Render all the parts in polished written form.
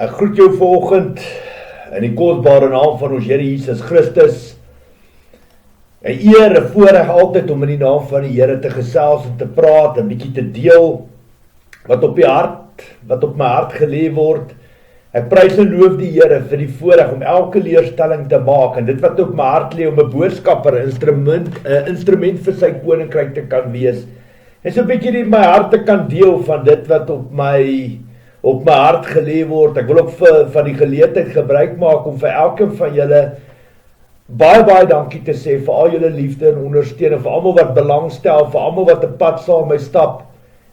Ek groet jou vanoggend in die kosbare naam van ons Here Jesus Christus. 'n Eer, 'n voorreg altyd om in die naam van die Here te gesels en te praat, 'n bietjie te deel wat op my hart gelê word. Ek prys en loof die Here vir die voorreg om elke leerstelling te maak en dit wat op my hart lê om 'n boodskapper, 'n instrument vir sy koninkryk te kan wees. En so 'n bietjie in my hart te kan deel van dit wat op my hart gelê word. Ek wil ook van die geleentheid gebruik maak om vir elkeen van julle baie dankie te sê vir al julle liefde en ondersteuning, vir almal wat belangstel, vir almal wat 'n pad saam met my stap,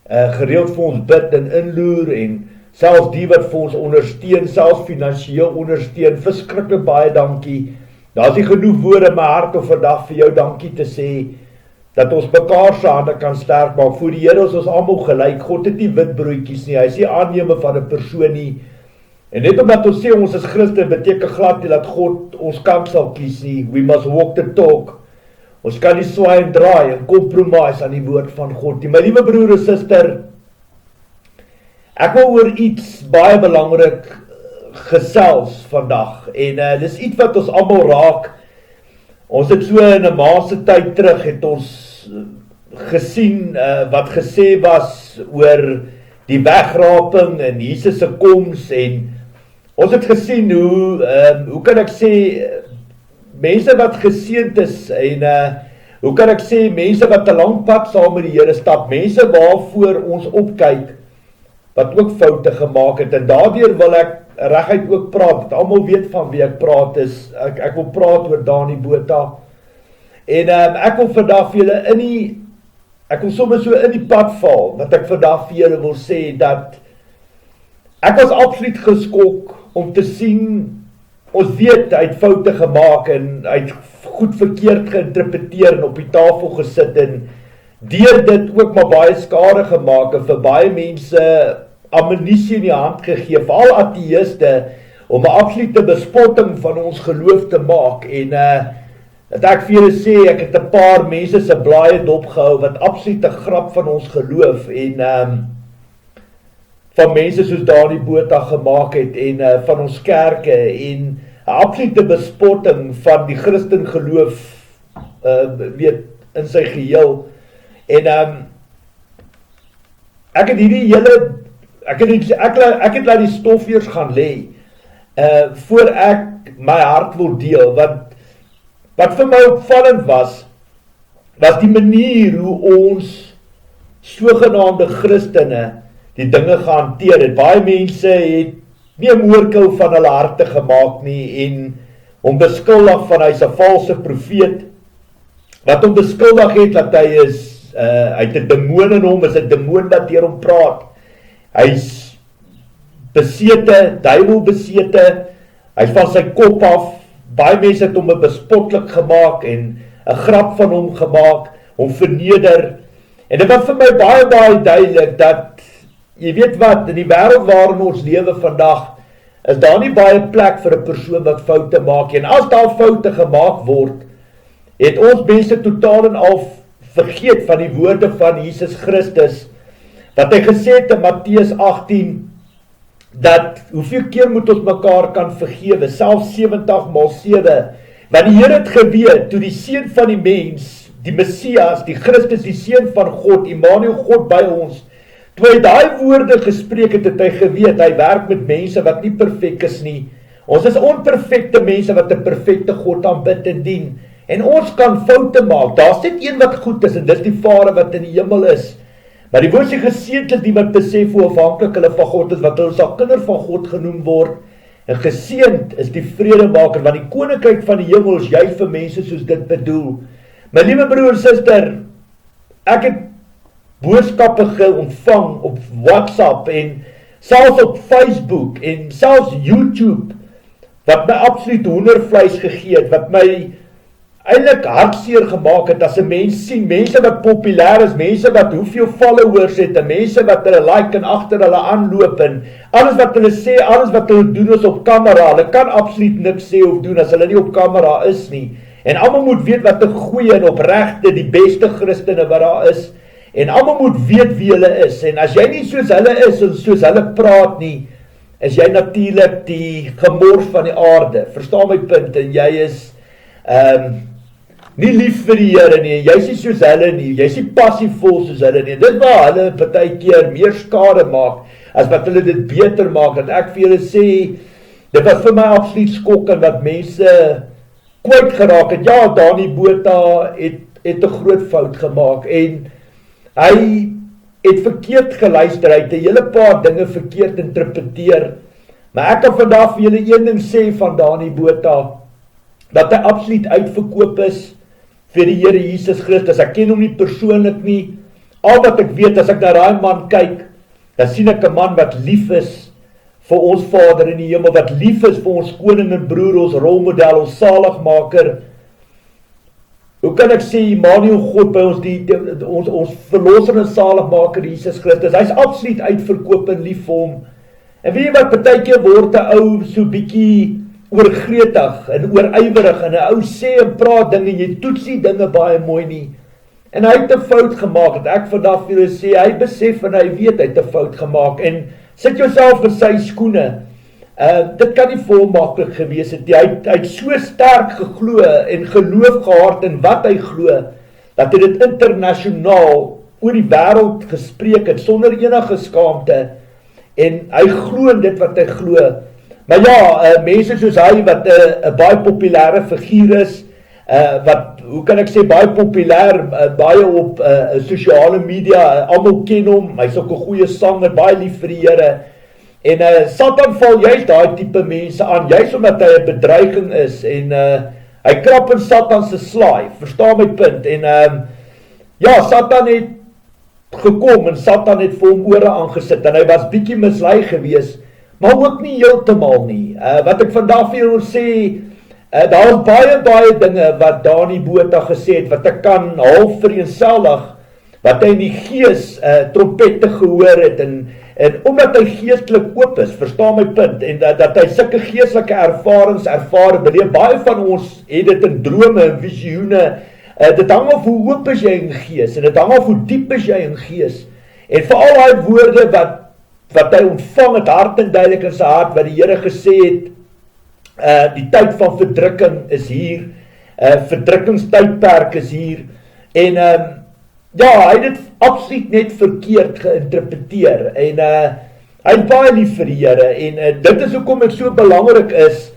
gereeld vir ons bid en inloer en selfs die wat vir ons ondersteun, selfs finansiëel ondersteun. Verskriklik baie dankie. Daar's nie genoeg woorde in my hart om vandag vir jou dankie te sê dat ons mekaar se hande kan sterk maak. Voor die Here is ons almal gelyk. God het nie wit broodjies nie. Hy is nie aanneem van 'n persoon nie. En net omdat ons sê ons is Christen, beteken glad nie dat God ons kant sal kies nie. We must walk the talk. Ons kan nie swaai en draai en compromise aan die woord van God nie. My liewe broer en suster, ek wil oor iets baie belangrik gesels vandag. En dis iets wat ons almal raak. Ons het so in 'n maand se tyd terug het ons gesien wat gesê was oor die wegraping en Jesus se koms, en ons het gesien hoe kan ek sê mense wat geseënd is, en hoe kan ek sê mense wat 'n lang pad saam met die Here stap, mense waarvoor ons opkyk wat ook foute gemaak het. En daardeur wil ek reguit ook praat, dat almal weet van wie ek praat is. Ek wil praat oor Dani Botha. En ek wil vandag vir julle ek wil sommer so in die pad val, wat ek vandag vir julle wil sê, dat ek was absoluut geskok om te sien, ons weet, hy het foute gemaak, en hy het goed verkeerd geïnterpreteer en op die tafel gesit, en deur dit ook maar baie skade gemaak, en vir baie mense ammunisie in die hand gegee, veral ateïste, om 'n absolute bespotting van ons geloof te maak. En dat ek vir julle sê, ek het 'n paar mense se blaaie dopgehou wat absoluut 'n grap van ons geloof en van mense soos Dani Botha gemaak het, en van ons kerke, en 'n absolute bespotting van die Christen geloof weet in sy geheel. En ek het hierdie hele ek het laat die stof eers gaan lê voor ek my hart wil deel. Wat vir my opvallend was die manier hoe ons sogenaamde Christene die dinge gehanteer het. Baie mense het nie 'n moorkou van hulle harte gemaak nie en hom beskuldig van hy's 'n valse profeet. Wat hom beskuldig het dat hy het 'n demoon in hom, is 'n demoon wat deur hom praat. Hy's besete, duiwelbesete, hy's van sy kop af. Baie mense het hom 'n bespotlik gemaak en 'n grap van hom gemaak, hom verneder. En dit was vir my baie duidelik dat, jy weet wat, in die wêreld waarin ons lewe vandag, is daar nie baie plek vir 'n persoon wat foute maak. En as daar foute gemaak word, het ons mense totaal en al vergeet van die woorde van Jesus Christus, wat hy gesê het in Matteus 18, dat hoeveel keer moet ons mekaar kan vergewe, selfs 70 maal 7, want die Here het geweet, toe die seun van die mens, die Messias, die Christus, die seun van God, Immanuel, God by ons, toe hy daai woorde gespreek het, het hy geweet, hy werk met mense wat nie perfek is nie. Ons is onperfekte mense wat 'n perfekte God aanbid en dien, en ons kan foute maak. Daar's net een wat goed is, en dis die Vader wat in die hemel is. Maar die woord sê geseënd is die wat besef hoe afhanklik hulle van God is, wat hulle sal kinders van God genoem word. En geseënd is die vredemaker, want die koninkryk van die hemel is juis vir mense soos dit bedoel. My liewe broer en suster, ek het boodskappe ontvang op WhatsApp en selfs op Facebook en selfs YouTube, wat my absoluut hoendervleis gegee het, wat my eintlik hartseer gemaak het, as 'n mens sien, mense wat populêr is, mense wat hoeveel followers het, en mense wat hulle like en agter hulle aanloop, en alles wat hulle sê, alles wat hulle doen is op kamera. Hulle kan absoluut niks sê of doen as hulle nie op kamera is nie. En almal moet weet wat 'n goeie en opregte, die beste Christene wat daar is, en almal moet weet wie hulle is. En as jy nie soos hulle is en soos hulle praat nie, is jy natuurlik die gemors van die aarde. Verstaan my punt, en jy is nie lief vir die Here nie, jy is nie soos hulle nie, jy is nie passievol soos hulle nie. Dit waar hulle partykeer meer skade maak, as wat hulle dit beter maak, en ek vir julle sê, dit was vir my absoluut skokkend, dat mense kwyt geraak het. Ja, Dani Botha het 'n groot fout gemaak, en hy het verkeerd geluister, hy het 'n hele paar dinge verkeerd interpreteer, maar ek kan vandag vir julle een ding sê van Dani Botha, dat hy absoluut uitverkoop is vir die Here Jesus Christus. Ek ken hom nie persoonlik nie, al wat ek weet, as ek na daai man kyk, dan sien ek 'n man wat lief is vir ons Vader in die hemel, wat lief is vir ons koning en broer, ons rolmodel, ons saligmaker. Hoe kan ek sê, Immanuel God by ons, ons verlosser en saligmaker Jesus Christus, hy is absoluut uitverkoop en lief vir hom. En weet jy wat, partykeer word 'n ou so bietjie oorgretig en oorywerig, en 'n ou sê en praat dinge, jy toets die dinge baie mooi nie. En hy het 'n fout gemaak, en ek vandag vir julle sê, hy besef en hy weet hy het 'n fout gemaak, en sit jouself in sy skoene. Dit kan nie vol maklik gewees het. Hy het so sterk geglo en geloof gehad in wat hy glo, dat hy dit internasionaal oor die wêreld gespreek het, sonder enige skaamte, en hy glo in dit wat hy glo. Maar ja, mense soos hy, wat 'n baie populêre figuur is, wat, hoe kan ek sê, baie populêr, baie op sosiale media, almal ken hom, hy's ook 'n goeie sanger, baie lief vir die Here, en Satan val juist daai tipe mense aan, juist omdat hy 'n bedreiging is, en hy krap in Satan se slaai, verstaan my punt, en ja, Satan het gekom, en Satan het vir hom ore aangesit, en hy was bietjie mislei gewees, maar ook nie heeltemal nie. Wat ek vandag vir julle sê, daar is baie dinge wat Dani Botha gesê het, wat ek kan half vereenselwig, wat hy in die gees trompette gehoor het, en omdat hy geestelik oop is, verstaan my punt, en dat hy sulke geestelike ervarings ervaar, baie van ons het dit in drome en visioene, dit hang af hoe oop is jy in gees, en dit hang af hoe diep is jy in gees, en vir al die woorde wat hy ontvang het, hart en duidelik in sy hart, wat die Here gesê het, die tyd van verdrukking is hier, verdrukkingstydperk is hier, en ja, hy het dit absoluut net verkeerd geïnterpreteer, en hy het baie lief vir die Here, en dit is hoekom dit so belangrik is,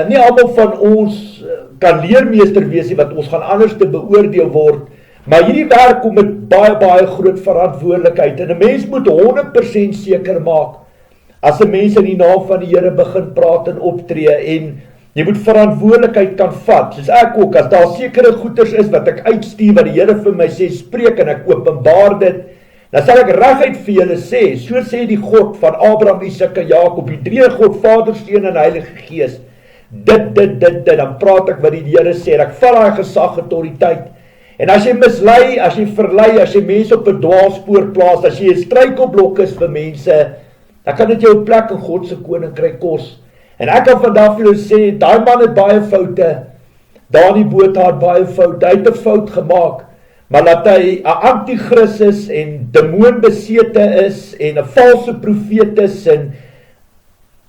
nie almal van ons kan leermeester wees, wat ons gaan anders te beoordeel word, maar hierdie werk kom met baie groot verantwoordelikheid, en 'n mens moet 100% seker maak, as 'n mens in die naam van die Here begin praat en optree, en jy moet verantwoordelikheid kan vat, soos ek ook, as daar sekere goeders is wat ek uitstuur, wat die Here vir my sê, spreek en ek openbaar dit, dan sal ek reguit vir julle sê, so sê die God van Abraham, Isak en Jakob, die drie God, Vader, Seun en Heilige Gees, dit, dan praat ek wat die Here sê, en ek vat daai gesag, autoriteit, en as jy mislei, as jy verlei, as jy mense op 'n dwaalspoor plaas, as jy 'n struikelblok is vir mense, dan kan dit jou 'n plek in God se koninkryk kos. En ek kan vandag vir julle sê, daai man het baie foute, Dani Botha het baie foute, hy het 'n fout gemaak, maar dat hy 'n anti-kris is, en demoonbesete is, en 'n valse profeet is, en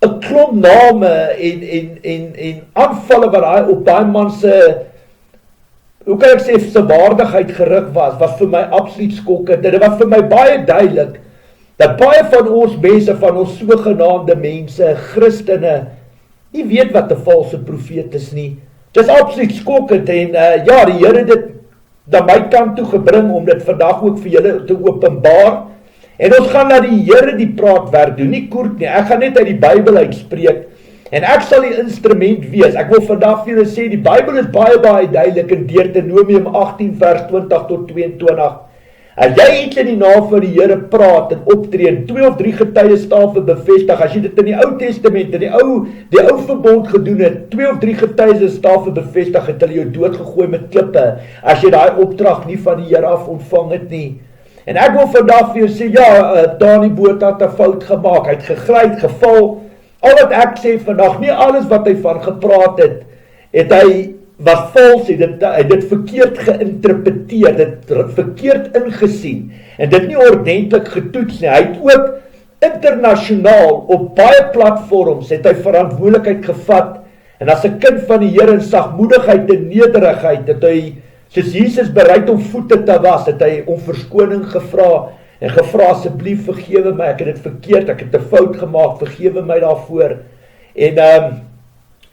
'n klomp name, en aanvalle wat op daai man se, hoe kan ek sê, sy waardigheid gerig was vir my absoluut skokkend, en dit was vir my baie duidelik, dat baie van ons mense, van ons sogenaamde mense, Christene, nie weet wat 'n valse profeet is nie. Dit is absoluut skokkend, en ja, die Here het dit na my kant toe gebring, om dit vandag ook vir julle te openbaar, en ons gaan na die Here die praatwerk doen, nie koert nie, ek gaan net uit die Bybel uitspreek, en ek sal die instrument wees. Ek wil vandag vir julle sê, die Bybel is baie duidelik in Deuteronomium 18 vers 20 tot 22. As jy iets in die naam van die Here praat en optree, en 2 of 3 getuies staan vir bevestig, as jy dit in die Ou Testament, in die ou verbond gedoen het, 2 of 3 getuies staan vir bevestig, het hulle jou doodgegooi met klippe, as jy daai opdrag nie van die Here af ontvang het nie. En ek wil vandag vir jou sê, ja, Dani Botha het 'n fout gemaak, hy het gegly, geval. Al wat ek sê vandag, nie alles wat hy van gepraat het hy was vals, hy dit verkeerd geïnterpreteer, dit verkeerd ingesien, en dit nie ordentlik getoets nie. Hy het ook internasionaal op baie platforms het hy verantwoordelikheid gevat, en as 'n kind van die Here in sagmoedigheid en nederigheid, het hy, soos Jesus bereid om voete te was, het hy om verskoning gevra, en gevra, asseblief vergewe my, ek het dit verkeerd, ek het 'n fout gemaak, vergewe my daarvoor, en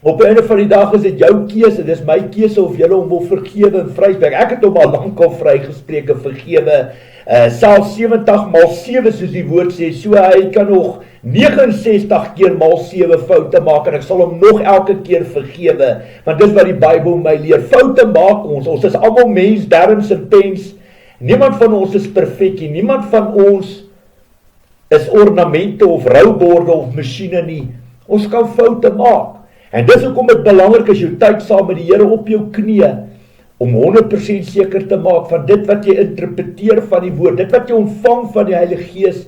op die einde van die dag is dit jou keuse, dis my keuse of julle hom wil vergewe en vryspreek. Ek het hom al lank al vrygespreek en vergewe, selfs 70 maal 7 soos die woord sê, so hy kan nog 69 keer maal 7 foute maak, en ek sal hom nog elke keer vergewe, want dis wat die Bybel my leer. Foute maak ons is almal mens, derms en pens, niemand van ons is perfek nie, niemand van ons is ornamente of rouborde of masjiene nie, ons kan foute maak. En dis hoekom dit belangrik is, jou tyd saam met die Here op jou knieë, om 100% seker te maak van dit wat jy interpreteer van die woord, dit wat jy ontvang van die Heilige Gees,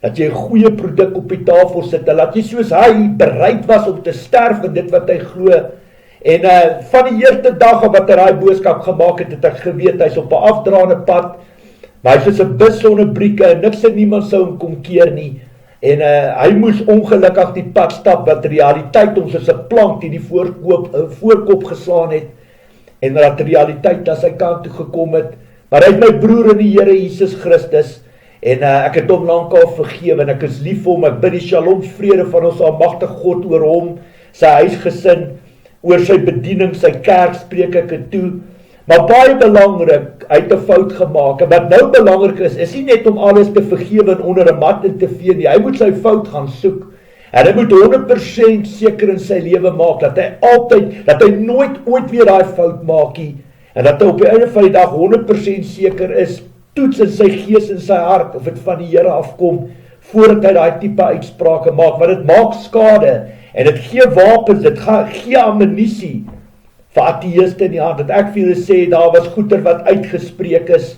dat jy 'n goeie produk op die tafel sit, en dat jy soos hy bereid was om te sterf in dit wat hy glo. En van die eerste dag op wat hy daai boodskap gemaak het, het ek geweet, hy's op 'n afdraande pad, maar hy's soos 'n bus sonder brieke, en niks en niemand sou hom kom keer nie. En hy moes ongelukkig die pad stap, wat realiteit ons soos 'n plank die voorkop geslaan het, en dat realiteit as hy kant toe gekom het. Maar hy is my broer in die Here Jesus Christus, en ek het hom lankal vergewe, en ek is lief vir hom, ek bid die shalom vrede van ons almagtige God oor hom, sy huisgesin, oor sy bediening, sy kerk spreek ek het toe. Maar baie belangrik, hy het 'n fout gemaak, en wat nou belangrik is nie net om alles te vergewe en onder 'n mat in te vee nie, hy moet sy fout gaan soek, en hy moet 100% seker in sy lewe maak, dat hy nooit ooit weer daai fout maak nie, en dat hy op die einde van die dag 100% seker is, toets in sy gees en sy hart, of dit van die Here afkom, voordat hy daai tipe uitsprake maak, want dit maak skade, en dit gee wapens, dit gee ammunisie, vir ateïste in die hand, dat ek vir julle sê, daar was goeie wat uitgespreek is,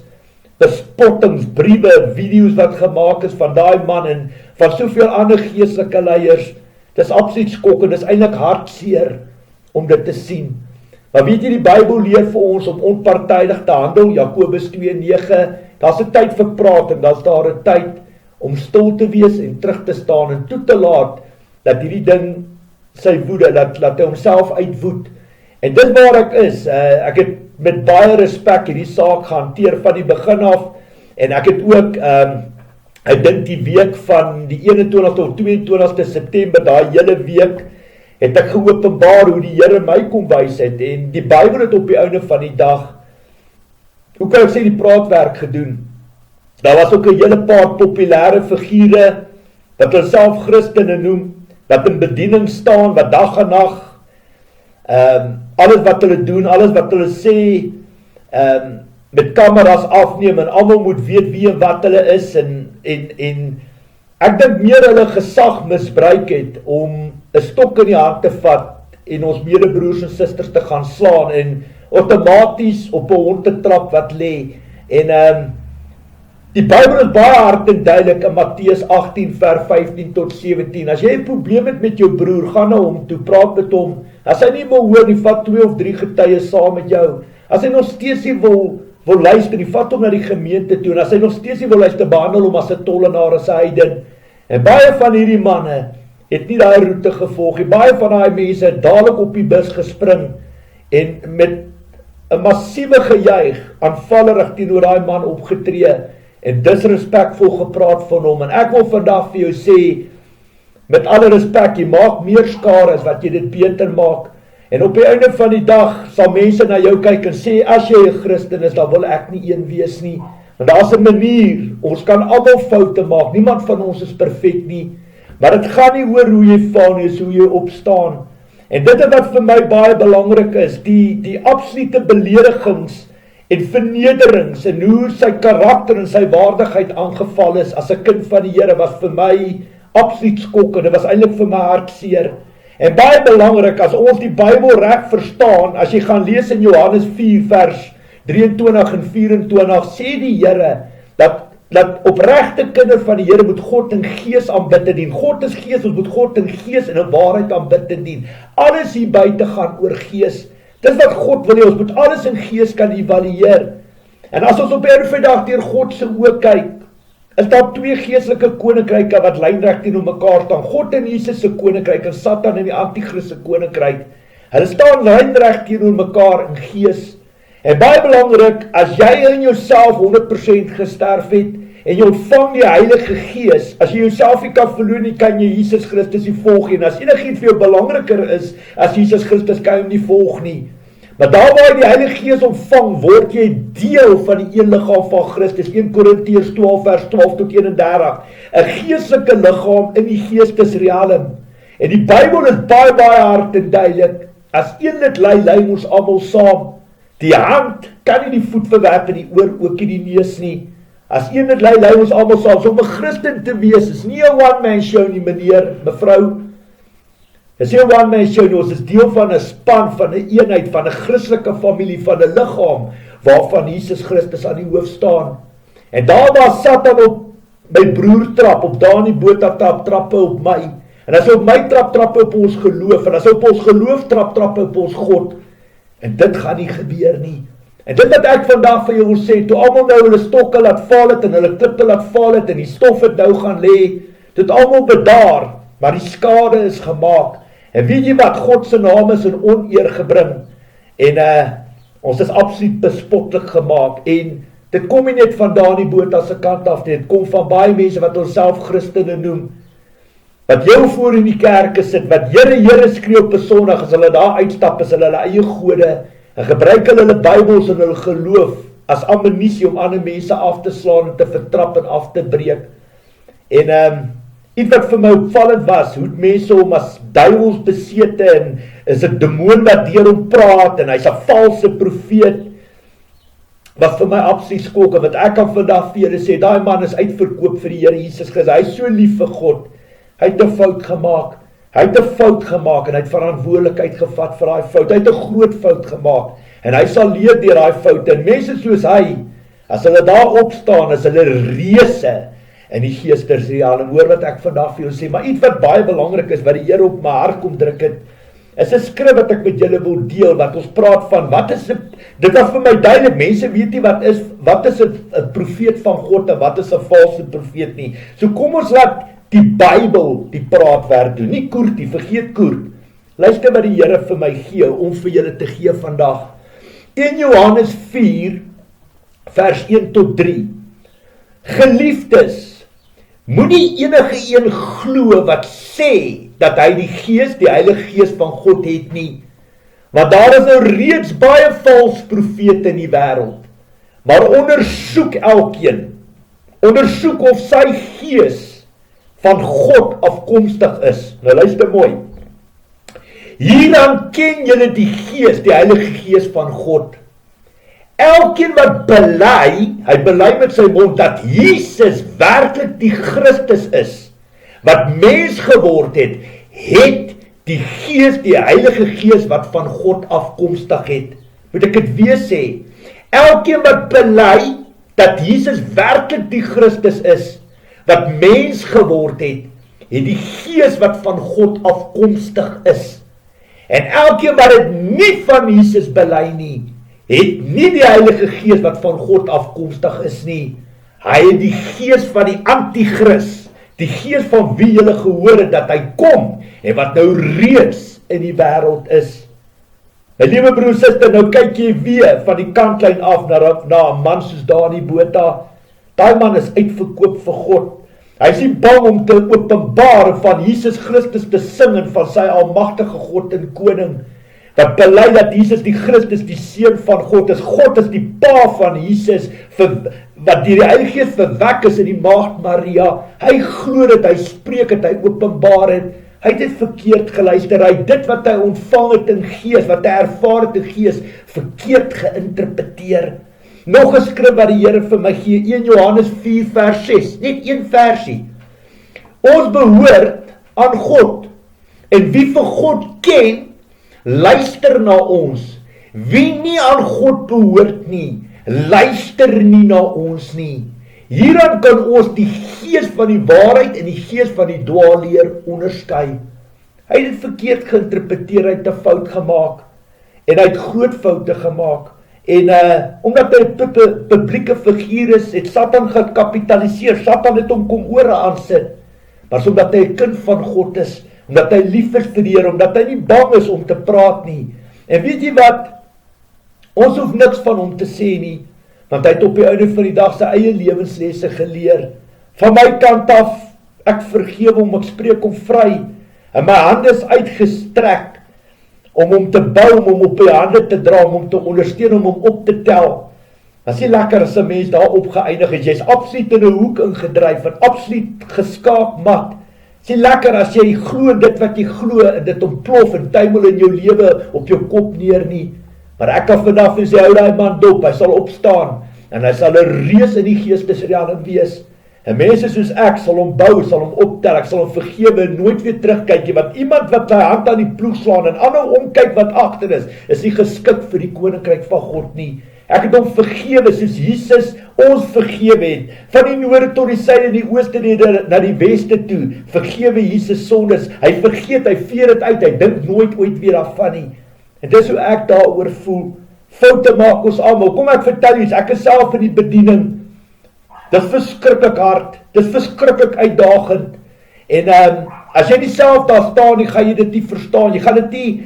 bespottings, briewe, video's wat gemaak is van daai man, en van soveel ander geestelike leiers, dis absoluut skokkend, dis eintlik hartseer, om dit te sien. Maar weet jy, die Bybel leer vir ons om onpartydig te handel, Jakobus 2:9, daar's 'n tyd vir praat, en daar's daar 'n tyd om stil te wees, en terug te staan, en toe te laat, dat hierdie ding, sy woede, dat hy homself uitwoed. En dit waar ek is, ek het met baie respek hierdie saak gehanteer van die begin af, en ek het ook, ek dink die week van die 21 tot 22 September, daai hele week, het ek geopenbaar hoe die Here my kom wys het, en die Bybel het op die einde van die dag, hoe kan ek sê, die praatwerk gedoen. Daar was ook 'n hele paar populêre figure, wat hulle self Christene noem, wat in bediening staan, wat dag en nag, alles wat hulle doen, alles wat hulle sê, met kameras afneem, en almal moet weet wie en wat hulle is, en ek dink meer hulle gesag misbruik het, om 'n stok in die hand te vat, en ons medebroers en susters te gaan slaan, en outomaties op 'n hond te trap wat lê, en die Bybel is baie hard en duidelik in Matteus 18 vers 15 tot 17, as jy 'n probleem het met jou broer, gaan na hom toe, praat met hom, as hy nie wil hoor nie, vat 2 of 3 getuies saam met jou, as hy nog steeds nie wil luister nie, vat hom na die gemeente toe, en as hy nog steeds nie wil luister, behandel hom as 'n tollenaar, as 'n heiden, en baie van hierdie manne, het nie daai roete gevolg nie, baie van daai mense het dadelik op die bus gespring, en met 'n massiewe gejuig, aanvallerig teenoor daai man opgetree, en disrespekvol gepraat van hom, en ek wil vandag vir jou sê, met alle respek, jy maak meer skade as wat jy dit beter maak, en op die einde van die dag, sal mense na jou kyk en sê, as jy 'n Christen is, dan wil ek nie een wees nie, want daar's 'n manier, ons kan almal foute maak, niemand van ons is perfek nie, maar dit gaan nie oor hoe jy val nie, is hoe jy opstaan, en dit is wat vir my baie belangrik is, die absolute beledigings, en vernederings, en hoe sy karakter en sy waardigheid aangeval is, as 'n kind van die Here, was vir my absoluut skokkend, dit was eintlik vir my hartseer, en baie belangrik, as ons die Bybel reg verstaan, as jy gaan lees in Johannes 4 vers 23 en 24, sê die Here, dat opregte kinders van die Here moet God in gees aanbid en dien, God is gees, ons moet God in gees en in waarheid aanbid en dien, alles hier buite gaan oor gees, dis wat God wil hê, ons moet alles in gees kan evalueer, en as ons op 'n dag deur God se oë kyk, is daar twee geestelike koninkryke wat lynreg teenoor mekaar staan. God en Jesus se koninkryk en Satan en die Antichrist se koninkryk. Hulle staan lynreg teenoor mekaar in gees. En baie belangrik, as jy in jouself 100% gesterf het, en jy ontvang die Heilige Gees, as jy jouself nie kan verloor nie, kan jy Jesus Christus nie volg nie. En as enigiets vir jou belangriker is, as Jesus Christus kan jy hom nie volg nie. Maar daar waar jy die Heilige Gees ontvang, word jy deel van die een liggaam van Christus. 1 Korintiërs 12 vers 12 tot 31. 'n geestelike liggaam in die geestesrealm. En die Bybel is baie hard en duidelik. As een lid ly, ly ons almal saam. Die hand kan nie die voet verwerp en die oor ook nie die neus nie. As een dit ly ons almal saam. So om 'n Christen te wees is nie 'n one-man show nie, meneer, mevrou. Dis nie 'n one-man show nie, ons is deel van 'n span, van 'n eenheid, van 'n Christelike familie, van 'n liggaam, waarvan Jesus Christus aan die hoof staan. En daar waar Satan op my broer trap, op Dani Botha trap hy op my. En as hy op my trap hy op ons geloof. En as hy op ons geloof trap hy op ons God. En dit gaan nie gebeur nie. En dit wat ek vandag vir jou wil sê, toe almal nou hulle stokke laat val het en hulle klippe laat val het en die stof het nou gaan lê, dit almal bedaar, maar die skade is gemaak. En weet jy wat, God se naam is in oneer gebring. En ons is absoluut bespotlik gemaak. En dit kom nie net van Dani Botha se kant af, dit kom van baie mense wat onsself Christene noem. Wat jou voor in die kerke sit, wat Here, Here skree op 'n Sondag, as hulle daar uitstap, is hulle eie gode, en gebruik hulle Bybels en hulle geloof as ammunisie om ander mense af te slaan en te vertrap en af te breek. En iets wat vir my opvallend was, hoe mense hom as duiwels besete en is 'n demoon wat deur hom praat en hy's 'n valse profeet. Wat vir my absoluut skok, en wat ek kan vandag vir julle sê, daai man is uitverkoop vir die Here Jesus Christus. Hy is so lief vir God. Hy het 'n fout gemaak. Hy het 'n fout gemaak en hy het verantwoordelikheid gevat vir daai fout. Hy het 'n groot fout gemaak en hy sal leer deur daai foute. En mense soos hy, as hulle daar opstaan, is hulle reuse in die geestesrealm. Hoor wat ek vandag vir julle sê, maar iets wat baie belangrik is, wat die Here op my hart kom druk het, is 'n skrif wat ek met julle wil deel, wat ons praat van, wat is dit was vir my duidelik, mense weet nie wat is 'n profeet van God en wat is 'n valse profeet nie. So kom ons laat die Bybel die praatwerk doen, nie Koert nie, vergeet Koert. Luister wat die Here vir my gee, om vir julle te gee vandag. 1 Johannes 4, vers 1 tot 3. Geliefdes, moenie enige een glo wat sê, dat hy die Gees, die Heilige Gees van God het nie. Want daar is nou reeds baie vals profete in die wêreld. Maar ondersoek elkeen, ondersoek of sy Gees van God afkomstig is. Nou luister mooi. Hieraan ken julle die Gees, die Heilige Gees van God. Elkeen wat bely, hy bely met sy mond dat Jesus werklik die Christus is, wat mens geword het, het die Gees, die Heilige Gees wat van God afkomstig het. Moet ek dit weer sê? Elkeen wat bely dat Jesus werklik die Christus is, wat mens geword het, het die Gees wat van God afkomstig is. En elkeen wat dit nie van Jesus bely nie, het nie die Heilige Gees wat van God afkomstig is nie. Hy het die Gees van die Antichrist, die Gees van wie julle gehoor het dat hy kom, en wat nou reeds in die wêreld is. My liewe broer, suster, nou kyk jy weer van die kantlyn af na 'n man soos Dani Botha. Daai man is uitverkoop vir God. Hy is nie bang om te openbaar van Jesus Christus te sing en van sy almagtige God en koning, wat bely dat Jesus die Christus, die Seun van God is. God is die pa van Jesus, wat deur die Heilige Gees verwek is in die maagd Maria. Hy glo dit, hy spreek dit, hy openbaar het. Hy het dit verkeerd geluister, hy het dit wat hy ontvang het in Gees, wat hy ervaar het in Gees, verkeerd geïnterpreteer. Nog 'n skrif wat die Here vir my gee, 1 Johannes 4 vers 6, net een versie. Ons behoort aan God, en wie vir God ken, luister na ons. Wie nie aan God behoort nie, luister nie na ons nie. Hieraan kan ons die Gees van die waarheid en die Gees van die dwaalleer onderskei. Hy het dit verkeerd geïnterpreteer, hy het 'n fout gemaak, en hy het groot foute gemaak. En omdat hy 'n publieke figuur is, het Satan gekapitaliseer. Satan het hom kom ore aansit. Maar omdat hy 'n kind van God is, omdat hy lief is vir die Here, omdat hy nie bang is om te praat nie. En weet jy wat? Ons hoef niks van hom te sê nie, want hy het op die einde van die dag sy eie lewenslesse geleer. Van my kant af, ek vergewe hom, ek spreek hom vry, en my hande is uitgestrek, om hom te bou, om hom op die hande te dra, om hom te ondersteun, om hom op te tel. Dat is nie lekker as 'n mens daar opgeëindig is. Jy is absoluut in 'n hoek ingedryf, en absoluut geskaap mat. Het is nie lekker as jy glo dit wat jy glo, en dit ontplof en tuimel in jou lewe op jou kop neer nie. Maar ek kan vanaf en sê, hou daai man dop, hy sal opstaan, en hy sal 'n reus in die geestesrealm wees. En mense soos ek sal hom bou, sal hom optel, ek sal hom vergewe en nooit weer terugkyk nie, want iemand wat sy hand aan die ploeg slaan en aanhou omkyk wat agter is nie geskik vir die koninkryk van God nie. Ek het hom vergewe soos Jesus ons vergewe het, van die noorde tot die suide en die ooste na die weste toe, vergewe Jesus sondes, hy vergeet, hy veer dit uit, hy dink nooit ooit weer daarvan nie. En dis hoe ek daaroor voel. Foute maak ons almal. Kom ek vertel jy, ek is self in die bediening. Dit is verskriklik hard, dit is verskriklik uitdagend. En as jy nie self daar staan nie, gaan jy dit nie verstaan. Jy gaan dit nie,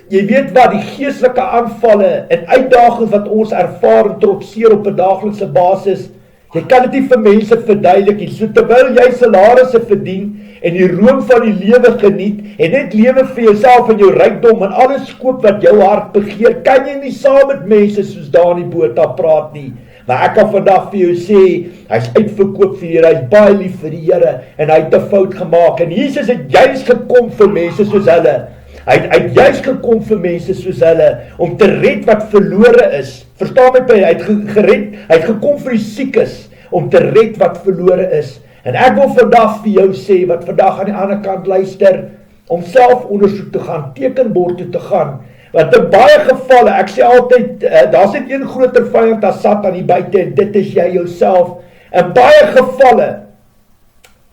jy weet wat, die geestelike aanvalle en uitdagings wat ons ervaar en trotseer op 'n daaglikse basis, jy kan dit nie vir mense verduidelik nie. So terwyl jy salarisse verdien en die room van die lewe geniet en net lewe vir jouself en jou rykdom en alles koop wat jou hart begeer, kan jy nie saam met mense soos daar in die boot daar praat nie. Maar ek kan vandag vir jou sê, hy's uitverkoop vir die Here, hy's baie lief vir die Here en hy het 'n fout gemaak. En Jesus het juist gekom vir mense soos hulle. Hy het juist gekom vir mense soos hulle om te red wat verlore is. Verstaan my baie, hy het gekom vir die siekes om te red wat verlore is. En ek wil vandag vir jou sê, wat vandag aan die ander kant luister, om self ondersoek te gaan, tekenbord toe te gaan. Want in baie gevalle, ek sê altyd, daar's net een groter vyand as Satan hier buite, en dit is jy jouself. In baie gevalle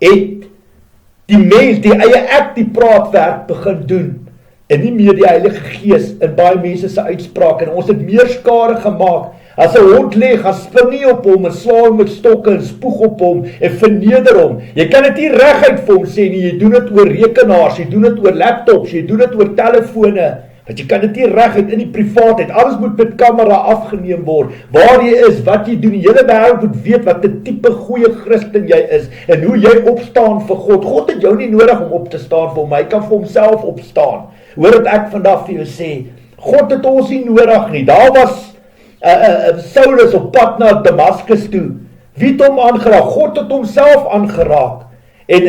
het die mens, die eie ek, die praatwerk begin doen, en nie meer die Heilige Gees in baie mense se uitspraak, en ons het meer skade gemaak. As 'n hond lê, gaan spin nie op hom en slaan hom met stokke en spoeg op hom en verneder hom. Jy kan dit nie reguit vir hom sê nie, jy doen dit oor rekenaars, jy doen dit oor laptops, jy doen dit oor telefone. Want jy kan dit nie reguit in die privaatheid, alles moet met kamera afgeneem word, waar jy is, wat jy doen, die hele wêreld moet weet wat 'n tipe goeie Christen jy is, en hoe jy opstaan vir God. God het jou nie nodig om op te staan vir hom, hy kan vir homself opstaan. Hoor wat ek vandag vir jou sê, God het ons nie nodig nie. Daar was Saulus op pad na Damaskus toe, wie het hom aangeraak? God het homself aangeraak. En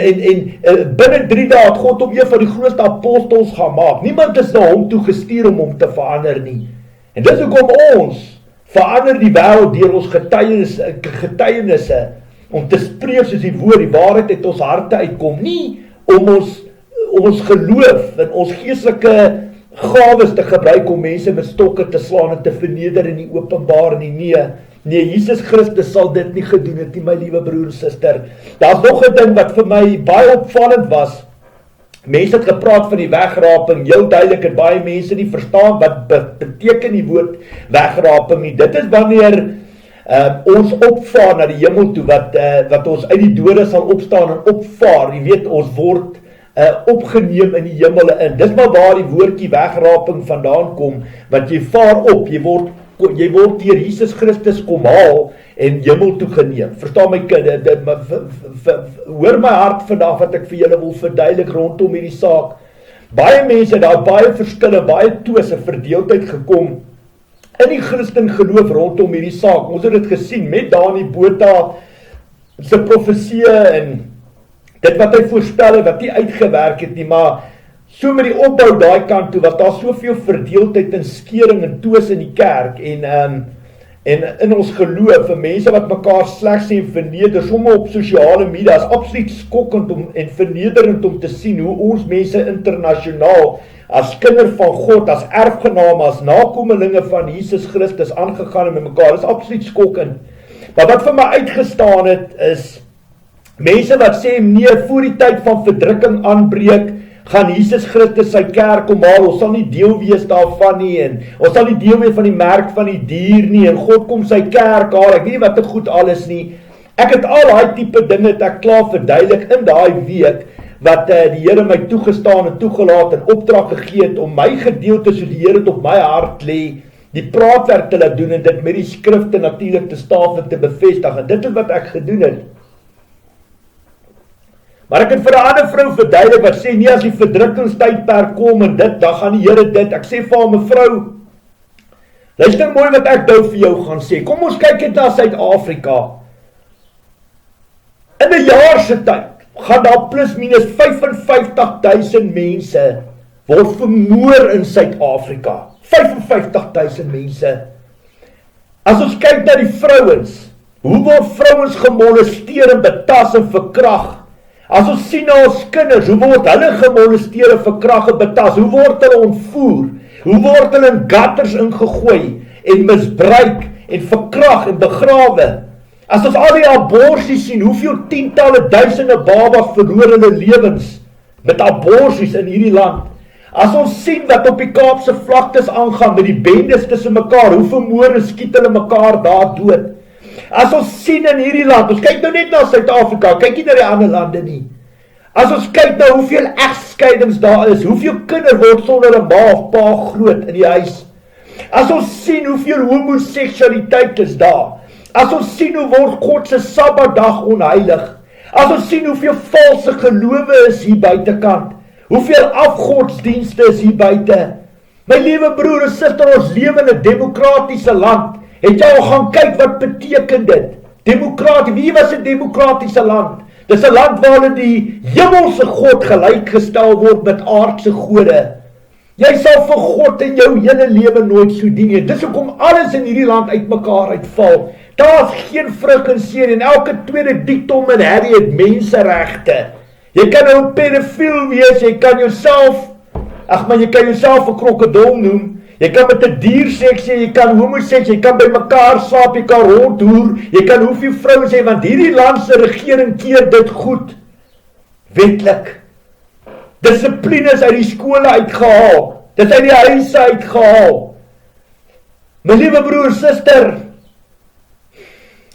binne 3 dae het God hom een van die grootste apostels gaan maak. Niemand is na hom toe gestuur om hom te verander nie. En dis hoekom ons verander die wêreld deur ons getuienisse om te spreek soos die woord, die waarheid uit ons harte uitkom, nie om ons geloof en ons geestelike gawes te gebruik om mense met stokke te slaan en te verneder in die openbaar nie. Nee, Jesus Christus sal dit nie gedoen het nie, my liewe broer en suster. Daar's nog 'n ding wat vir my baie opvallend was. Mense het gepraat van die wegraping, heel duidelik het baie mense nie verstaan wat beteken die woord wegraping nie. Dit is wanneer ons opvaar na die hemel toe, wat ons uit die dode sal opstaan en opvaar. Jy weet, ons word opgeneem in die hemel in. Dis maar waar die woordjie wegraping vandaan kom, want jy vaar op, jy word deur Jesus Christus kom haal en hemel toe geneem. Verstaan my kind, hoor my hart vandag wat ek vir julle wil verduidelik rondom hierdie saak. Baie mense, daar baie verskille, baie twisse, verdeeldheid gekom in die Christen geloof rondom hierdie saak. Ons het dit gesien met Dani Botha se profesie en dit wat hy voorspel het, wat hy uitgewerk het nie, maar so met die opbou daai kant toe, was daar soveel verdeeldheid en skering en twis in die kerk, en in ons geloof, vir mense wat mekaar sleg sê en verneder, sommer op sosiale media, is absoluut skokkend en vernederend om te sien, hoe ons mense internasionaal, as kinder van God, as erfgename, as nakomelinge van Jesus Christus aangegaan het met mekaar, is absoluut skokkend. Maar wat vir my uitgestaan het, is mense wat sê, nee, voor die tyd van verdrukking aanbreek, gaan Jesus Christus sy kerk omhaal, ons sal nie deel wees daarvan nie, en ons sal nie deel wees van die merk van die dier nie, en God kom sy kerk haal, ek weet nie wat dit goed alles nie. Ek het al daai tipe dinge het ek klaar verduidelik in daai week, wat die Here my toegestaan en toegelaat en opdrag gegee het, om my gedeelte soos die Here het op my hart lê, die praatwerk te laat doen, en dit met die skrifte natuurlik te staaf en te bevestig, en dit is wat ek gedoen het. Maar ek het vir 'n ander vrou verduidelik, wat sê, nee, as die verdrukkingstydperk kom, en dit, dan gaan die Here dit, ek sê vir haar, mevrou, luister mooi wat ek nou vir jou gaan sê, kom ons kyk net na Suid-Afrika, in 'n jaar se tyd, gaan daar plus minus 55.000 mense word vermoor in Suid-Afrika. 55.000 mense. As ons kyk na die vrouens, hoe word vrouens gemolesteer en betas en verkrag? As ons sien na ons kinders, hoe word hulle gemolesteer en verkrag en betas? Hoe word hulle ontvoer? Hoe word hulle in gutters ingegooi en misbruik en verkrag en begrawe? As ons al die aborsies sien, hoeveel tientalle duisende babas verloor hulle lewens met aborsies in hierdie land. As ons sien wat op die Kaapse vlaktes aangaan met die bendes tussen mekaar, hoe vermoor en skiet hulle mekaar daar dood. As ons sien in hierdie land, ons kyk nou net na Suid-Afrika, kyk nie na die ander lande nie. As ons kyk na hoeveel egskeidings daar is, hoeveel kinders word sonder 'n ma of pa groot in die huis. As ons sien hoeveel homoseksualiteit is daar. As ons sien hoe word God se Sabbatdag onheilig. As ons sien hoeveel valse gelowe is hier buitekant. Hoeveel afgodsdienste is hier buite. My liewe broer en suster, ons lewe in 'n demokratiese land. Het jy al gaan kyk wat beteken dit? Demokratie, wie was 'n demokratiese land? Dis 'n land waar hulle die hemelse God gelyk gestel word met aardse gode. Jy sal vir God in jou hele lewe nooit so dien nie. Dis hoekom alles in hierdie land uitmekaar uitval. Daar is geen vrug en seën en elke tweede diktom en herrie het menseregte. Jy kan nou 'n pedofiel wees, jy kan jouself 'n krokodil noem. Jy kan met 'n dier seks hê, jy kan homoseks, jy kan by mekaar slaap, jy kan rondhoer, jy kan hoeveel vrouens hê, want hierdie land se regering keer dit goed. Wetlik. Dissipline is uit die skole uitgehaal. Dit is uit die huise uitgehaal. My liewe broer, suster,